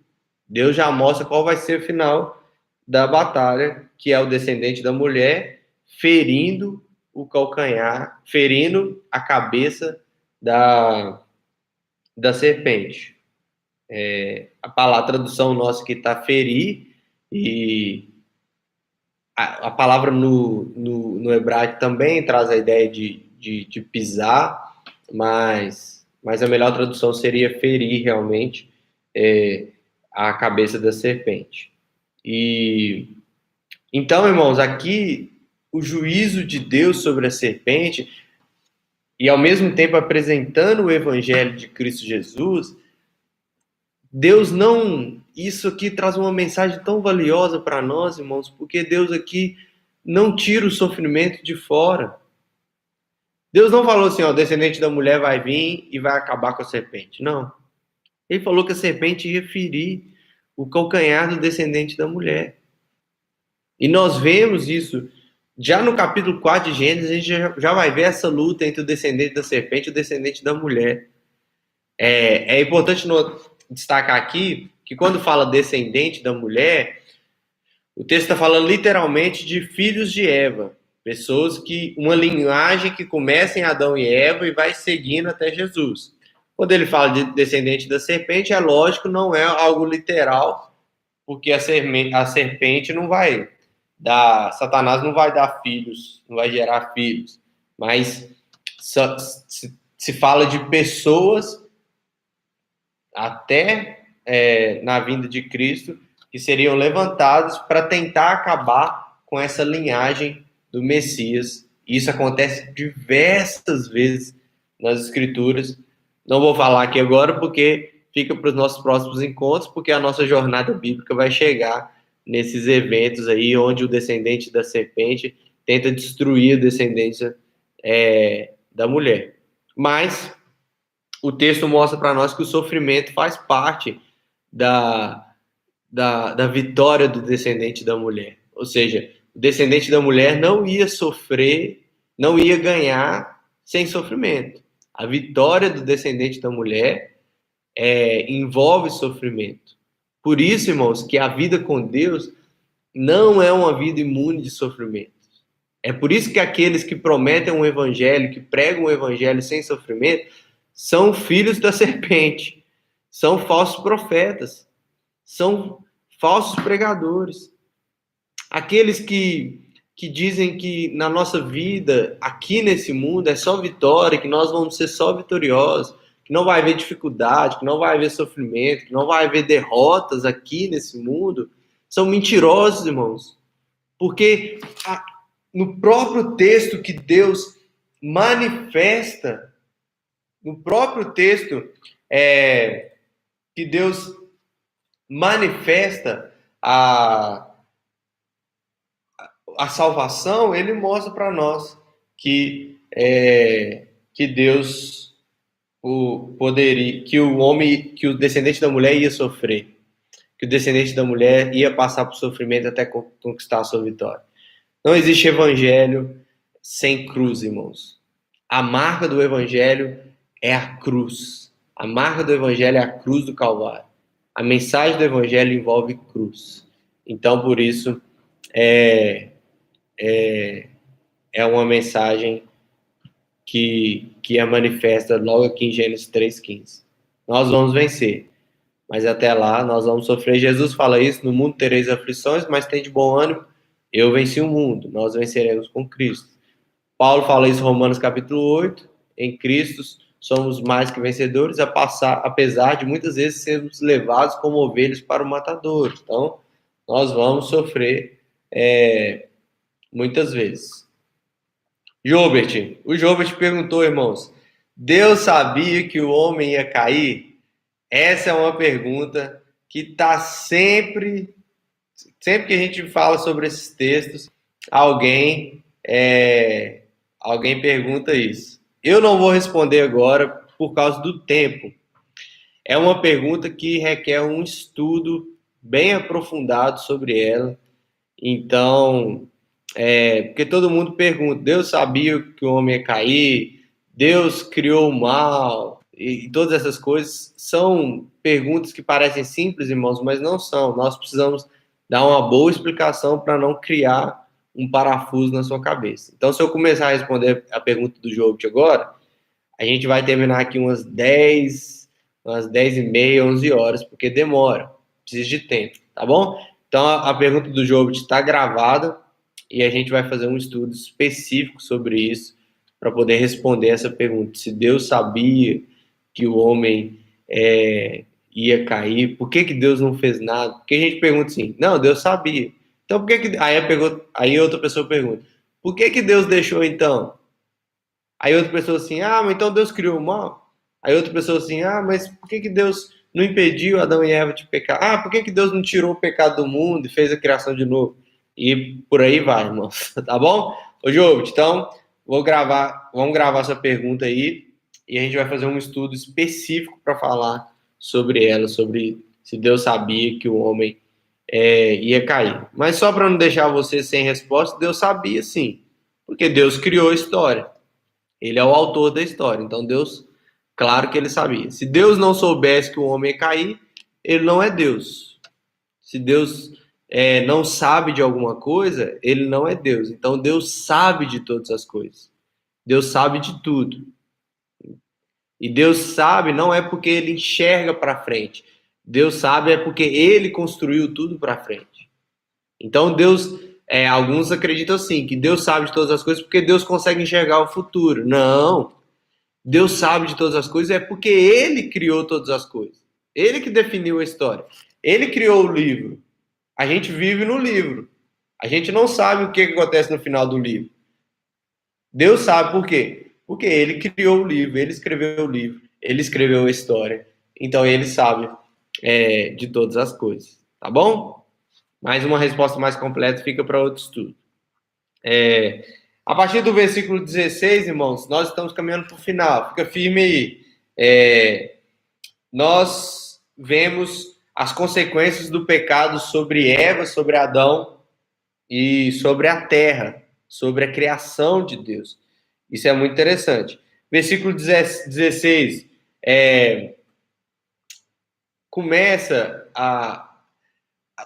Deus já mostra qual vai ser o final da batalha, que é o descendente da mulher ferindo o calcanhar, ferindo a cabeça da serpente. A tradução nossa que está ferir, e a palavra no hebraico também traz a ideia de pisar, mas a melhor tradução seria ferir realmente a cabeça da serpente. E então, irmãos, aqui o juízo de Deus sobre a serpente, e ao mesmo tempo apresentando o evangelho de Cristo Jesus, Deus não... Isso aqui traz uma mensagem tão valiosa para nós, irmãos, porque Deus aqui não tira o sofrimento de fora. Deus não falou assim, ó, o descendente da mulher vai vir e vai acabar com a serpente. Não. Ele falou que a serpente ia ferir o calcanhar do descendente da mulher. E nós vemos isso já no capítulo 4 de Gênesis. A gente já vai ver essa luta entre o descendente da serpente e o descendente da mulher. É importante destacar aqui que quando fala descendente da mulher, o texto está falando literalmente de filhos de Eva, pessoas que, uma linhagem que começa em Adão e Eva e vai seguindo até Jesus. Quando ele fala de descendente da serpente, é lógico, não é algo literal, porque a serpente não vai dar, Satanás não vai dar filhos, não vai gerar filhos, mas se fala de pessoas até na vinda de Cristo, que seriam levantados para tentar acabar com essa linhagem do Messias. Isso acontece diversas vezes nas Escrituras. Não vou falar aqui agora, porque fica para os nossos próximos encontros, porque a nossa jornada bíblica vai chegar nesses eventos aí, onde o descendente da serpente tenta destruir a descendência da mulher. Mas o texto mostra para nós que o sofrimento faz parte da vitória do descendente da mulher. Ou seja, o descendente da mulher não ia sofrer, não ia ganhar sem sofrimento. A vitória do descendente da mulher envolve sofrimento. Por isso, irmãos, que a vida com Deus não é uma vida imune de sofrimentos. É por isso que aqueles que prometem um evangelho, que pregam um evangelho sem sofrimento, são filhos da serpente, são falsos profetas, são falsos pregadores. Aqueles que dizem que na nossa vida, aqui nesse mundo, é só vitória, que nós vamos ser só vitoriosos, que não vai haver dificuldade, que não vai haver sofrimento, que não vai haver derrotas aqui nesse mundo, são mentirosos, irmãos. Porque no próprio texto que Deus manifesta, no próprio texto que Deus manifesta a salvação, ele mostra para nós que Deus poderia, que o homem, que o descendente da mulher ia sofrer, que o descendente da mulher ia passar por sofrimento até conquistar a sua vitória. Não existe evangelho sem cruz, irmãos. A marca do evangelho é a cruz. A marca do evangelho é a cruz do Calvário. A mensagem do evangelho envolve cruz. Então, por isso, é uma mensagem que é manifesta logo aqui em Gênesis 3,15. Nós vamos vencer, mas até lá nós vamos sofrer. Jesus fala isso: no mundo tereis aflições, mas tem de bom ânimo, eu venci o mundo, nós venceremos com Cristo. Paulo fala isso em Romanos capítulo 8, em Cristo somos mais que vencedores, apesar de muitas vezes sermos levados como ovelhas para o matador. Então, nós vamos sofrer muitas vezes. O Jobert perguntou, irmãos, Deus sabia que o homem ia cair? Essa é uma pergunta que está sempre que a gente fala sobre esses textos, alguém pergunta isso. Eu não vou responder agora por causa do tempo. É uma pergunta que requer um estudo bem aprofundado sobre ela. Então, porque todo mundo pergunta, Deus sabia que o homem ia cair, Deus criou o mal, e todas essas coisas são perguntas que parecem simples, irmãos, mas não são. Nós precisamos dar uma boa explicação para não criar um parafuso na sua cabeça. Então, se eu começar a responder a pergunta do Job agora, a gente vai terminar aqui umas 10h30, 11 horas, porque demora, precisa de tempo, tá bom? Então, a pergunta do Job está gravada e a gente vai fazer um estudo específico sobre isso para poder responder essa pergunta. Se Deus sabia que o homem ia cair, por que Deus não fez nada? Porque a gente pergunta assim, não, Deus sabia. Então, por que aí outra pessoa pergunta, por que Deus deixou então? Aí outra pessoa assim, mas então Deus criou o mal? Aí outra pessoa assim, mas por que Deus não impediu Adão e Eva de pecar? Por que Deus não tirou o pecado do mundo e fez a criação de novo? E por aí vai, irmãos, tá bom? Ô, Job, então, vamos gravar essa pergunta aí e a gente vai fazer um estudo específico para falar sobre ela, sobre se Deus sabia que o homem ia cair. Mas só para não deixar você sem resposta, Deus sabia sim, porque Deus criou a história. Ele é o autor da história, então Deus, claro que ele sabia. Se Deus não soubesse que o homem ia cair, ele não é Deus. Se Deus não sabe de alguma coisa, ele não é Deus. Então Deus sabe de todas as coisas. Deus sabe de tudo. E Deus sabe não é porque ele enxerga para frente. Deus sabe é porque ele construiu tudo para frente. Então Deus, alguns acreditam assim, que Deus sabe de todas as coisas porque Deus consegue enxergar o futuro. Não. Deus sabe de todas as coisas é porque ele criou todas as coisas. Ele que definiu a história. Ele criou o livro. A gente vive no livro. A gente não sabe o que acontece no final do livro. Deus sabe por quê? Porque ele criou o livro, ele escreveu o livro, ele escreveu a história. Então ele sabe de todas as coisas. Tá bom? Mas uma resposta mais completa fica para outro estudo. A partir do versículo 16, irmãos, nós estamos caminhando para o final. Fica firme aí. Nós vemos as consequências do pecado sobre Eva, sobre Adão e sobre a terra, sobre a criação de Deus. Isso é muito interessante. Versículo 16 começa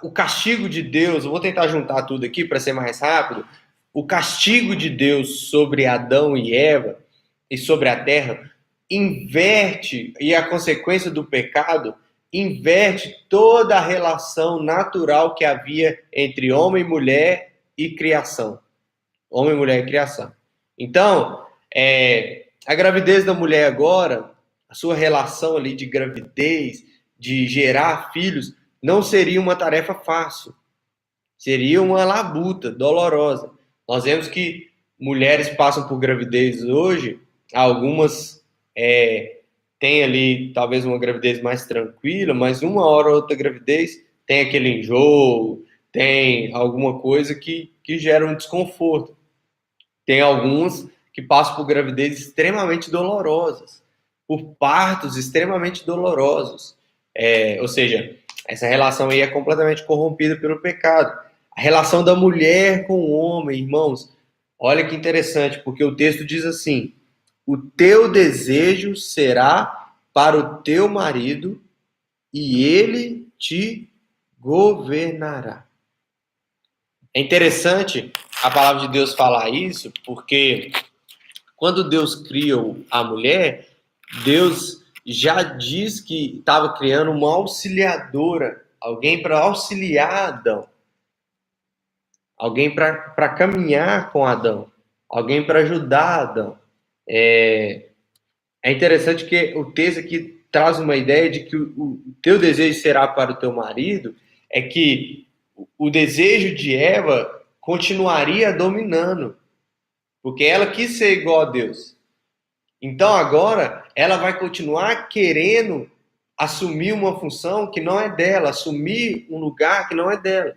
o castigo de Deus. Eu vou tentar juntar tudo aqui para ser mais rápido. o castigo de Deus sobre Adão e Eva e sobre a terra inverte, e a consequência do pecado inverte toda a relação natural que havia entre homem, mulher e criação. Homem, mulher e criação. Então, a gravidez da mulher agora, a sua relação ali de gravidez, de gerar filhos, não seria uma tarefa fácil. Seria uma labuta dolorosa. Nós vemos que mulheres passam por gravidez hoje, algumas têm ali talvez uma gravidez mais tranquila, mas uma hora ou outra gravidez tem aquele enjoo, tem alguma coisa que gera um desconforto. Tem algumas que passam por gravidez extremamente dolorosas, por partos extremamente dolorosos. Ou seja, essa relação aí é completamente corrompida pelo pecado. A relação da mulher com o homem, irmãos, olha que interessante, porque o texto diz assim: o teu desejo será para o teu marido e ele te governará. É interessante a palavra de Deus falar isso, porque quando Deus criou a mulher, Deus já diz que estava criando uma auxiliadora, alguém para auxiliar Adão, alguém para caminhar com Adão, alguém para ajudar Adão. É interessante que o texto aqui traz uma ideia de que o teu desejo será para o teu marido, é que o desejo de Eva continuaria dominando, porque ela quis ser igual a Deus. Então agora ela vai continuar querendo assumir uma função que não é dela, assumir um lugar que não é dela.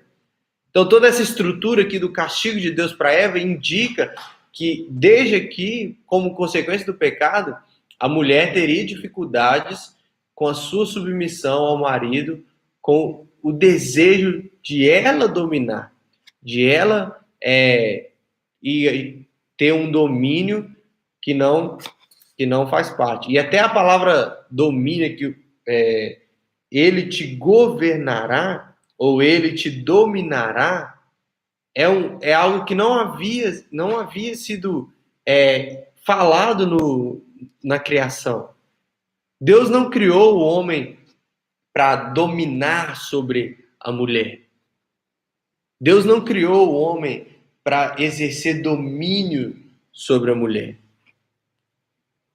Então toda essa estrutura aqui do castigo de Deus para Eva indica que desde aqui, como consequência do pecado, a mulher teria dificuldades com a sua submissão ao marido, com o desejo de ela dominar, de ela e ter um domínio que não faz parte. E até a palavra domínio, que ele te governará, ou ele te dominará, é algo que não havia sido falado na criação. Deus não criou o homem para dominar sobre a mulher. Deus não criou o homem para exercer domínio sobre a mulher.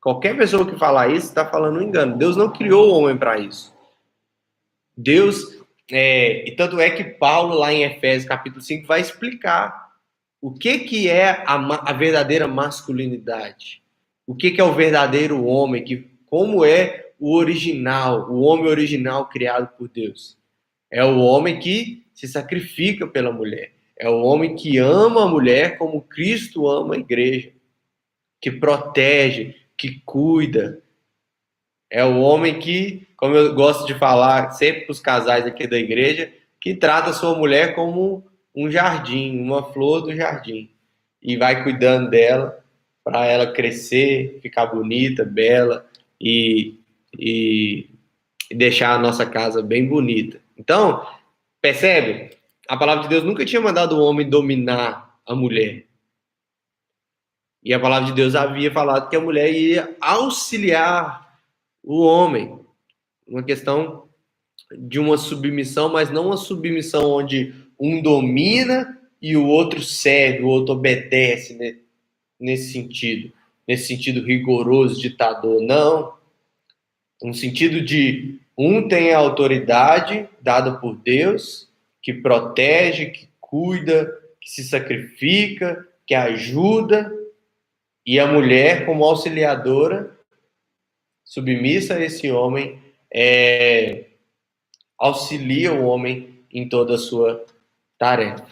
Qualquer pessoa que falar isso está falando um engano. Deus não criou o homem para isso. Deus, e tanto é que Paulo, lá em Efésios capítulo 5, vai explicar o que é a verdadeira masculinidade. O que é o verdadeiro homem, como é o original, o homem original criado por Deus. É o homem que se sacrifica pela mulher. É o homem que ama a mulher como Cristo ama a igreja, que protege, que cuida. É o homem que, como eu gosto de falar sempre para os casais aqui da igreja, que trata a sua mulher como um jardim, uma flor do jardim. E vai cuidando dela para ela crescer, ficar bonita, bela e deixar a nossa casa bem bonita. Então, percebe? A palavra de Deus nunca tinha mandado o homem dominar a mulher. E a palavra de Deus havia falado que a mulher ia auxiliar o homem. Uma questão de uma submissão, mas não uma submissão onde um domina e o outro serve, o outro obedece, né? Nesse sentido rigoroso, ditador. Não. No sentido de um tem a autoridade dada por Deus, que protege, que cuida, que se sacrifica, que ajuda, e a mulher, como auxiliadora, submissa a esse homem, auxilia o homem em toda a sua tarefa.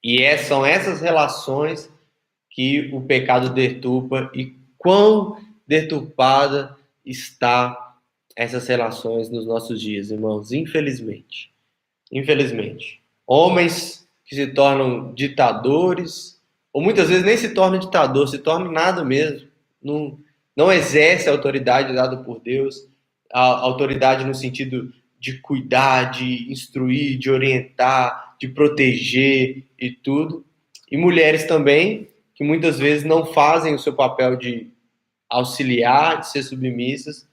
E são essas relações que o pecado deturpa, e quão deturpada está essas relações nos nossos dias, irmãos, infelizmente. Infelizmente. Homens que se tornam ditadores, ou muitas vezes nem se tornam ditador, se tornam nada mesmo. Não exerce a autoridade dada por Deus, a autoridade no sentido de cuidar, de instruir, de orientar, de proteger e tudo. e mulheres também, que muitas vezes não fazem o seu papel de auxiliar, de ser submissas,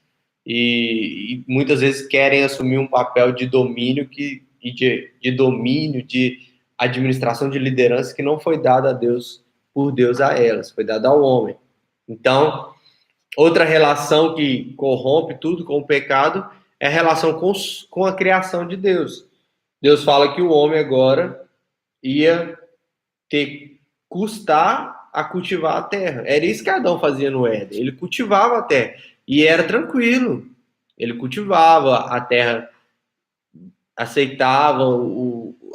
e muitas vezes querem assumir um papel de domínio de domínio, de administração de liderança que não foi dado a Deus por Deus a elas, foi dado ao homem. Então, outra relação que corrompe tudo com o pecado é a relação com a criação de Deus. Deus fala que o homem agora ia ter custar a cultivar a terra. Era isso que Adão fazia no Éden. Ele cultivava a terra e era tranquilo. Ele cultivava a terra, aceitava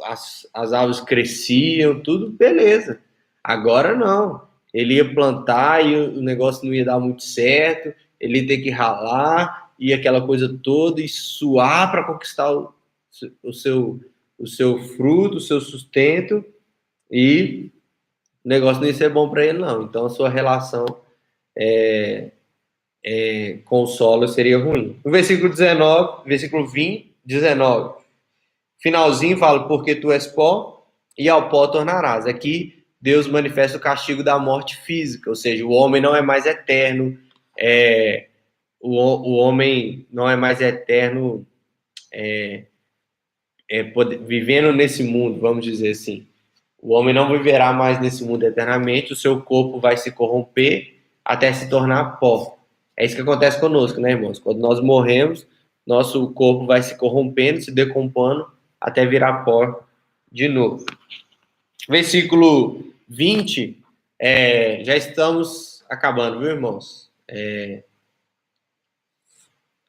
as árvores cresciam, tudo beleza. Agora não. Ele ia plantar e o negócio não ia dar muito certo. Ele ia ter que ralar e aquela coisa toda e suar para conquistar o seu fruto, o seu sustento, e o negócio não ia ser bom para ele, não. Então, a sua relação com o solo seria ruim. No versículo 19, versículo 20, 19, finalzinho fala, porque tu és pó e ao pó tornarás. Aqui, Deus manifesta o castigo da morte física, ou seja, o homem não é mais eterno, o homem não é mais eterno vivendo nesse mundo, vamos dizer assim. O homem não viverá mais nesse mundo eternamente, o seu corpo vai se corromper até se tornar pó. É isso que acontece conosco, né, irmãos? Quando nós morremos, nosso corpo vai se corrompendo, se decompondo, até virar pó de novo. Versículo 20, já estamos acabando, viu, irmãos?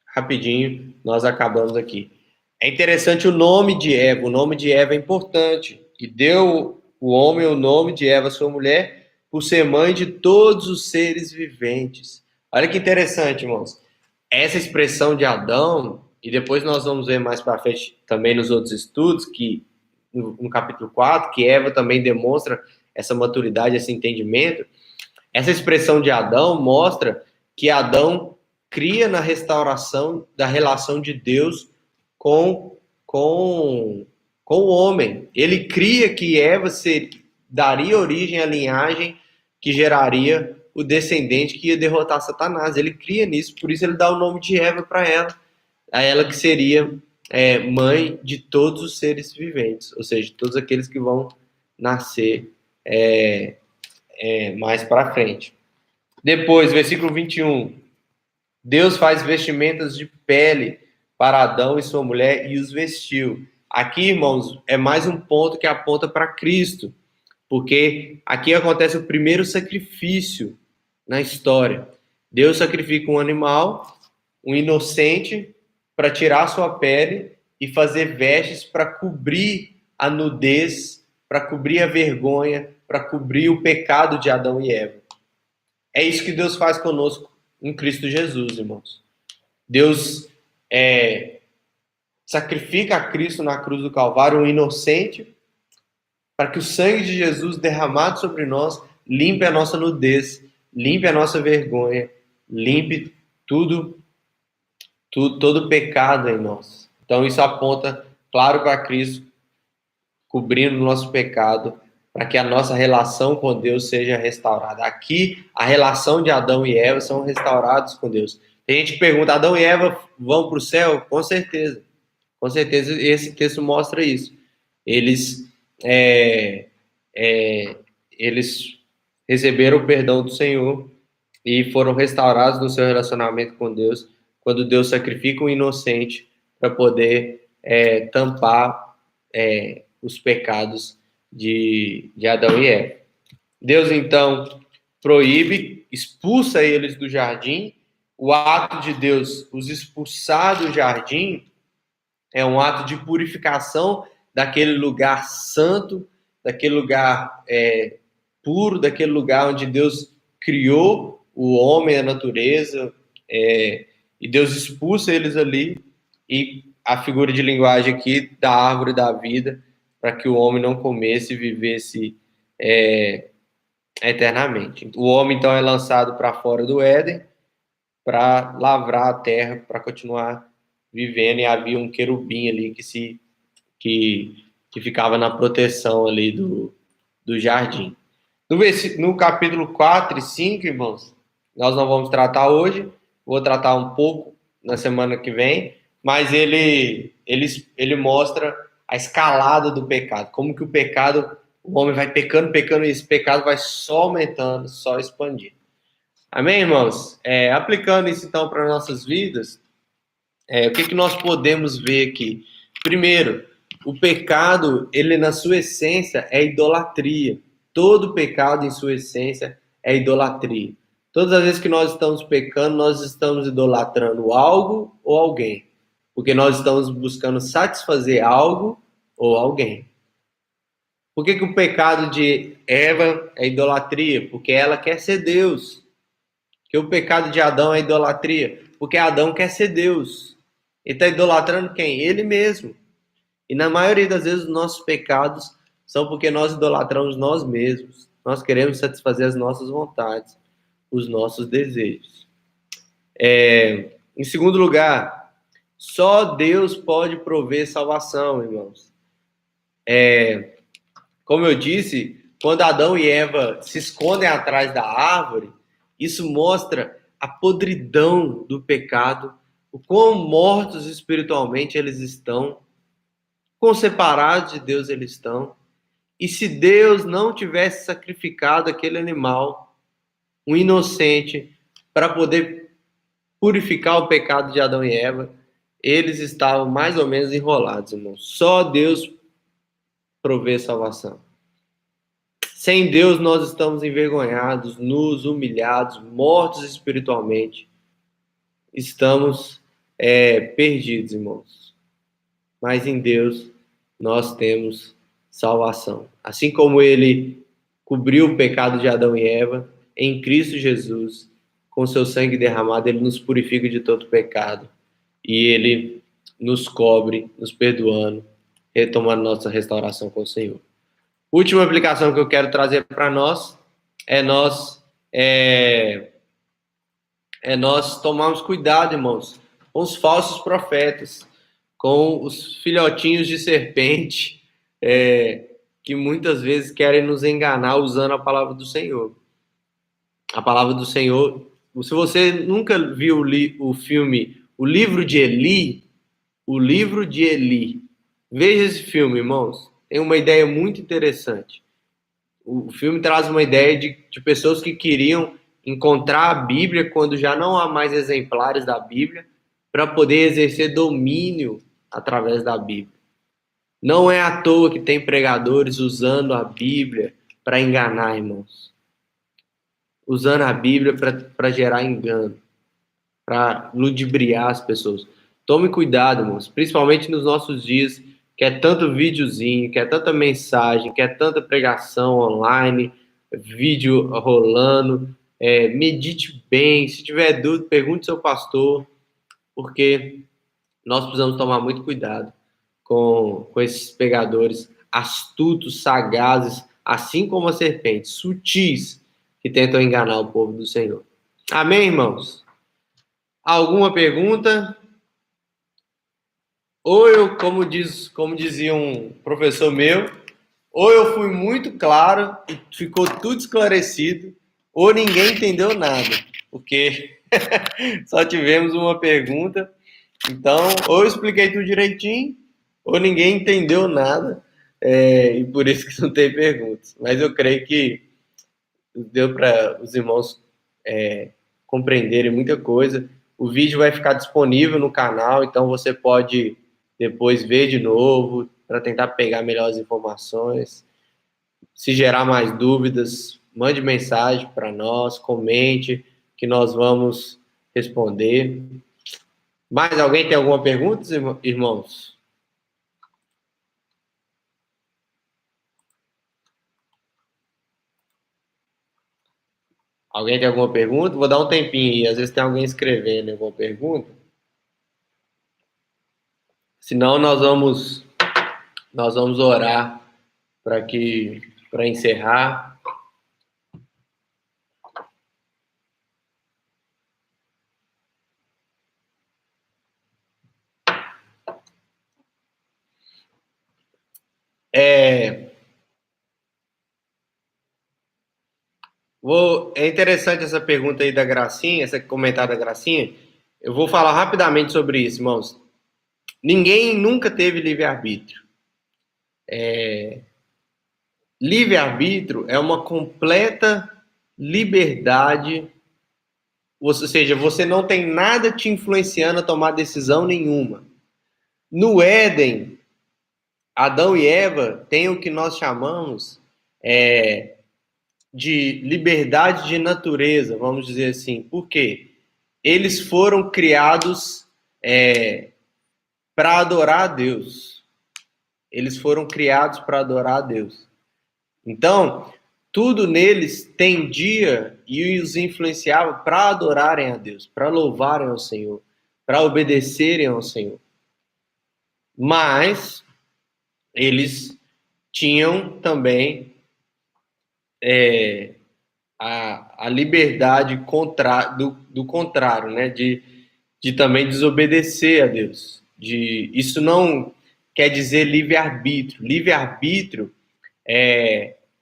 Rapidinho, nós acabamos aqui. É interessante o nome de Eva. O nome de Eva é importante. E deu o homem o nome de Eva, sua mulher, por ser mãe de todos os seres viventes. Olha que interessante, irmãos. Essa expressão de Adão, e depois nós vamos ver mais para frente também nos outros estudos, que no capítulo 4, que Eva também demonstra essa maturidade, esse entendimento. Essa expressão de Adão mostra que Adão cria na restauração da relação de Deus com o homem. Ele cria que Eva daria origem à linhagem que geraria o descendente que ia derrotar Satanás. Ele cria nisso, por isso ele dá o nome de Eva para ela, a ela que seria mãe de todos os seres viventes, ou seja, todos aqueles que vão nascer mais para frente. Depois, versículo 21, Deus faz vestimentas de pele para Adão e sua mulher e os vestiu. Aqui, irmãos, é mais um ponto que aponta para Cristo, porque aqui acontece o primeiro sacrifício na história. Deus sacrifica um animal, um inocente, para tirar sua pele e fazer vestes para cobrir a nudez, para cobrir a vergonha, para cobrir o pecado de Adão e Eva. É isso que Deus faz conosco em Cristo Jesus, irmãos. Deus sacrifica a Cristo na cruz do Calvário, um inocente, para que o sangue de Jesus derramado sobre nós limpe a nossa nudez, limpe a nossa vergonha, limpe todo pecado em nós. Então isso aponta, claro, para Cristo, cobrindo o nosso pecado, para que a nossa relação com Deus seja restaurada. Aqui, a relação de Adão e Eva são restaurados com Deus. Tem gente que pergunta, Adão e Eva vão para o céu? Com certeza. Com certeza, esse texto mostra isso. Eles receberam o perdão do Senhor e foram restaurados no seu relacionamento com Deus, quando Deus sacrifica um inocente para poder tampar os pecados de Adão e Eva. Deus, então, proíbe, expulsa eles do jardim. O ato de Deus os expulsar do jardim é um ato de purificação daquele lugar santo, daquele lugar puro, daquele lugar onde Deus criou o homem, a natureza, e Deus expulsa eles ali, e a figura de linguagem aqui da árvore da vida, para que o homem não comesse e vivesse eternamente. O homem, então, é lançado para fora do Éden para lavrar a terra, para continuar vivendo, e havia um querubim ali que ficava na proteção ali do do jardim. No capítulo 4 e 5, irmãos, nós não vamos tratar hoje, vou tratar um pouco na semana que vem, mas ele mostra a escalada do pecado, como que o pecado, o homem vai pecando, pecando, e esse pecado vai só aumentando, só expandindo. Amém, irmãos? Aplicando isso então para nossas vidas, o que nós podemos ver aqui? Primeiro, o pecado, ele na sua essência é idolatria. Todo pecado em sua essência é idolatria. Todas as vezes que nós estamos pecando, nós estamos idolatrando algo ou alguém. Porque nós estamos buscando satisfazer algo ou alguém. Por que o pecado de Eva é idolatria? Porque ela quer ser Deus. Que o pecado de Adão é idolatria? Porque Adão quer ser Deus. Ele está idolatrando quem? Ele mesmo. E na maioria das vezes os nossos pecados são porque nós idolatramos nós mesmos. Nós queremos satisfazer as nossas vontades, os nossos desejos. Em segundo lugar, só Deus pode prover salvação, irmãos. Como eu disse, quando Adão e Eva se escondem atrás da árvore, isso mostra a podridão do pecado, o quão mortos espiritualmente eles estão, quão separados de Deus eles estão. E se Deus não tivesse sacrificado aquele animal, um inocente, para poder purificar o pecado de Adão e Eva, eles estavam mais ou menos enrolados, irmãos. Só Deus provê salvação. Sem Deus nós estamos envergonhados, nus, humilhados, mortos espiritualmente. Estamos perdidos, irmãos. Mas em Deus nós temos salvação. Assim como Ele cobriu o pecado de Adão e Eva, em Cristo Jesus, com seu sangue derramado, Ele nos purifica de todo pecado. E Ele nos cobre, nos perdoando, retomando nossa restauração com o Senhor. Última aplicação que eu quero trazer para nós é nós tomarmos cuidado, irmãos, com os falsos profetas, com os filhotinhos de serpente, que muitas vezes querem nos enganar usando a palavra do Senhor. A palavra do Senhor, se você nunca viu o filme O Livro de Eli, O Livro de Eli, veja esse filme, irmãos. Tem uma ideia muito interessante. O filme traz uma ideia de pessoas que queriam encontrar a Bíblia quando já não há mais exemplares da Bíblia, para poder exercer domínio através da Bíblia. Não é à toa que tem pregadores usando a Bíblia para enganar, irmãos. Usando a Bíblia para gerar engano, para ludibriar as pessoas. Tome cuidado, irmãos, principalmente nos nossos dias, que é tanto videozinho, que é tanta mensagem, que é tanta pregação online, vídeo rolando. Medite bem, se tiver dúvida, pergunte ao seu pastor, porque nós precisamos tomar muito cuidado com esses pegadores astutos, sagazes, assim como a serpente, sutis, que tentam enganar o povo do Senhor. Amém, irmãos? Alguma pergunta? Ou eu, como dizia um professor meu, ou eu fui muito claro e ficou tudo esclarecido, ou ninguém entendeu nada, porque só tivemos uma pergunta. Então, ou eu expliquei tudo direitinho, ou ninguém entendeu nada, e por isso que não tem perguntas. Mas eu creio que deu para os irmãos compreenderem muita coisa. O vídeo vai ficar disponível no canal, então você pode depois ver de novo para tentar pegar melhores informações. Se gerar mais dúvidas, mande mensagem para nós, comente, que nós vamos responder. Mais alguém tem alguma pergunta, irmãos? Alguém tem alguma pergunta? Vou dar um tempinho aí, às vezes tem alguém escrevendo alguma pergunta. Senão nós vamos orar para encerrar. É interessante essa pergunta aí da Gracinha, esse comentário da Gracinha. Eu vou falar rapidamente sobre isso, irmãos. Ninguém nunca teve livre-arbítrio. Livre-arbítrio é uma completa liberdade, ou seja, você não tem nada te influenciando a tomar decisão nenhuma. No Éden, Adão e Eva têm o que nós chamamos de liberdade de natureza, vamos dizer assim. Por quê? Eles foram criados para adorar a Deus. Eles foram criados para adorar a Deus. Então, tudo neles tendia e os influenciava para adorarem a Deus, para louvarem ao Senhor, para obedecerem ao Senhor. Mas eles tinham também a liberdade do contrário, né? De também desobedecer a Deus. Isso não quer dizer livre-arbítrio. Livre-arbítrio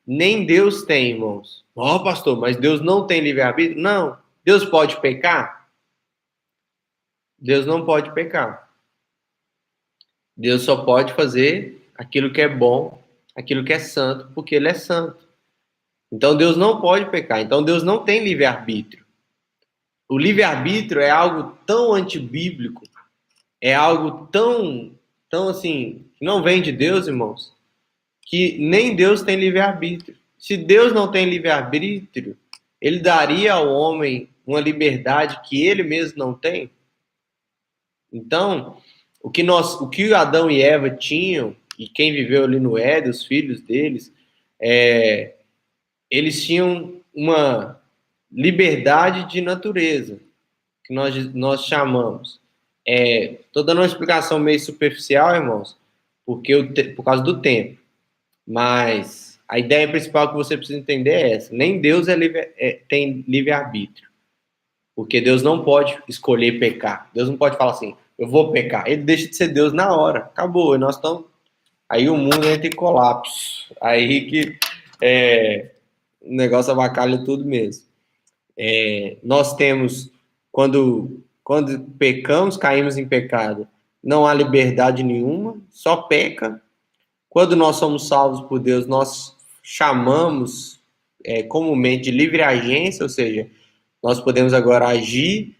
nem Deus tem, irmãos. Ó, pastor, mas Deus não tem livre-arbítrio? Não. Deus pode pecar? Deus não pode pecar. Deus só pode fazer aquilo que é bom, aquilo que é santo, porque Ele é santo. Então Deus não pode pecar. Então Deus não tem livre-arbítrio. O livre-arbítrio é algo tão antibíblico, é algo tão assim, que não vem de Deus, irmãos, que nem Deus tem livre-arbítrio. Se Deus não tem livre-arbítrio, Ele daria ao homem uma liberdade que Ele mesmo não tem? Então, o que Adão e Eva tinham, e quem viveu ali no Éden, os filhos deles, eles tinham uma liberdade de natureza, que nós chamamos. Estou dando uma explicação meio superficial, irmãos, por causa do tempo. Mas a ideia principal que você precisa entender é essa. Nem Deus tem livre-arbítrio. Porque Deus não pode escolher pecar. Deus não pode falar assim, eu vou pecar. Ele deixa de ser Deus na hora. Acabou. E nós estamos... Aí o mundo entra em colapso. Aí que o negócio avacalha tudo mesmo. Nós temos, quando pecamos, caímos em pecado, não há liberdade nenhuma, só peca. Quando nós somos salvos por Deus, nós chamamos comumente de livre agência, ou seja, nós podemos agora agir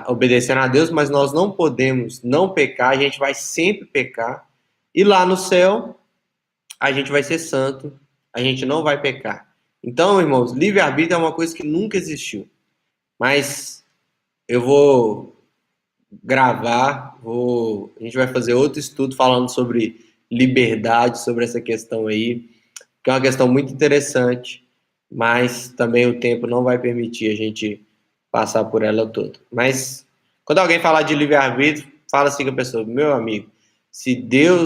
obedecendo a Deus, mas nós não podemos não pecar, a gente vai sempre pecar. E lá no céu, a gente vai ser santo, a gente não vai pecar. Então, irmãos, livre-arbítrio é uma coisa que nunca existiu. Mas eu vou gravar, a gente vai fazer outro estudo falando sobre liberdade, sobre essa questão aí, que é uma questão muito interessante, mas também o tempo não vai permitir a gente passar por ela toda. Mas quando alguém falar de livre-arbítrio, fala assim com a pessoa, meu amigo, se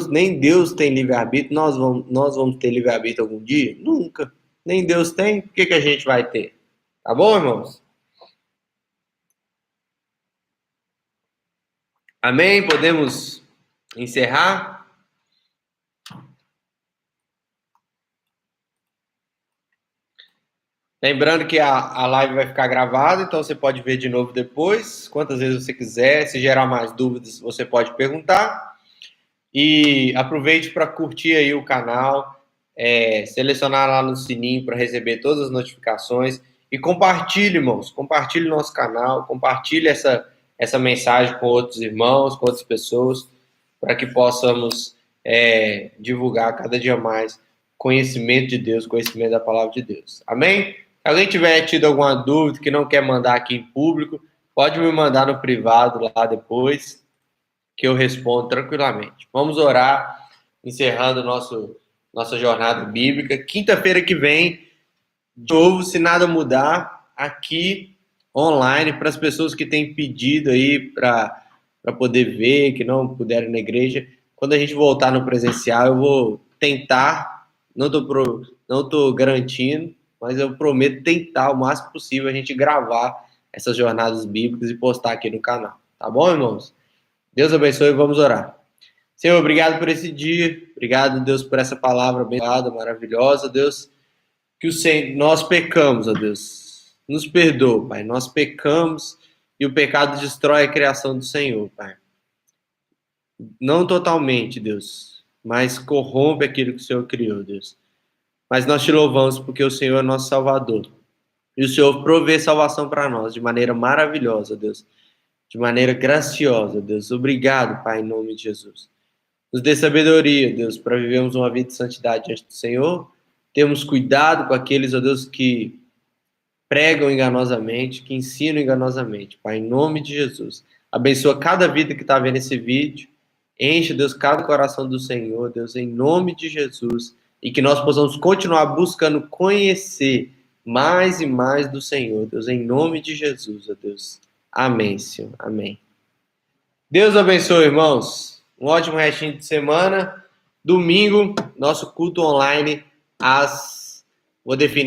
nem Deus tem livre-arbítrio, nós vamos ter livre-arbítrio algum dia? Nunca. Nem Deus tem, por que a gente vai ter? Tá bom, irmãos? Amém? Podemos encerrar? Lembrando que a live vai ficar gravada, então você pode ver de novo depois, quantas vezes você quiser. Se gerar mais dúvidas, você pode perguntar. E aproveite para curtir aí o canal, selecionar lá no sininho para receber todas as notificações. E compartilhe, irmãos, compartilhe nosso canal, compartilhe essa mensagem com outros irmãos, com outras pessoas, para que possamos divulgar cada dia mais conhecimento de Deus, conhecimento da palavra de Deus. Amém? Se alguém tiver tido alguma dúvida que não quer mandar aqui em público, pode me mandar no privado lá depois, que eu respondo tranquilamente. Vamos orar, encerrando nossa jornada bíblica. Quinta-feira que vem, de novo, se nada mudar, aqui online, para as pessoas que têm pedido aí para poder ver, que não puderam ir na igreja. Quando a gente voltar no presencial, eu vou tentar, não estou garantindo, mas eu prometo tentar o máximo possível a gente gravar essas jornadas bíblicas e postar aqui no canal. Tá bom, irmãos? Deus abençoe e vamos orar. Senhor, obrigado por esse dia. Obrigado, Deus, por essa palavra abençoada, maravilhosa, Deus. que o Senhor, nós pecamos, ó Deus. Nos perdoa, Pai. Nós pecamos e o pecado destrói a criação do Senhor, Pai. Não totalmente, Deus, mas corrompe aquilo que o Senhor criou, Deus. Mas nós te louvamos porque o Senhor é nosso Salvador. E o Senhor provê salvação para nós de maneira maravilhosa, Deus. De maneira graciosa, Deus. Obrigado, Pai, em nome de Jesus. Nos dê sabedoria, Deus, para vivermos uma vida de santidade diante do Senhor. Temos cuidado com aqueles, ó Deus, que pregam enganosamente, que ensinam enganosamente. Pai, em nome de Jesus. Abençoa cada vida que está vendo esse vídeo. Enche, Deus, cada coração do Senhor, Deus, em nome de Jesus. E que nós possamos continuar buscando conhecer mais e mais do Senhor, Deus, em nome de Jesus, ó Deus. Amém, Senhor. Amém. Deus abençoe, irmãos. Um ótimo restinho de semana. Domingo, nosso culto online, vou definir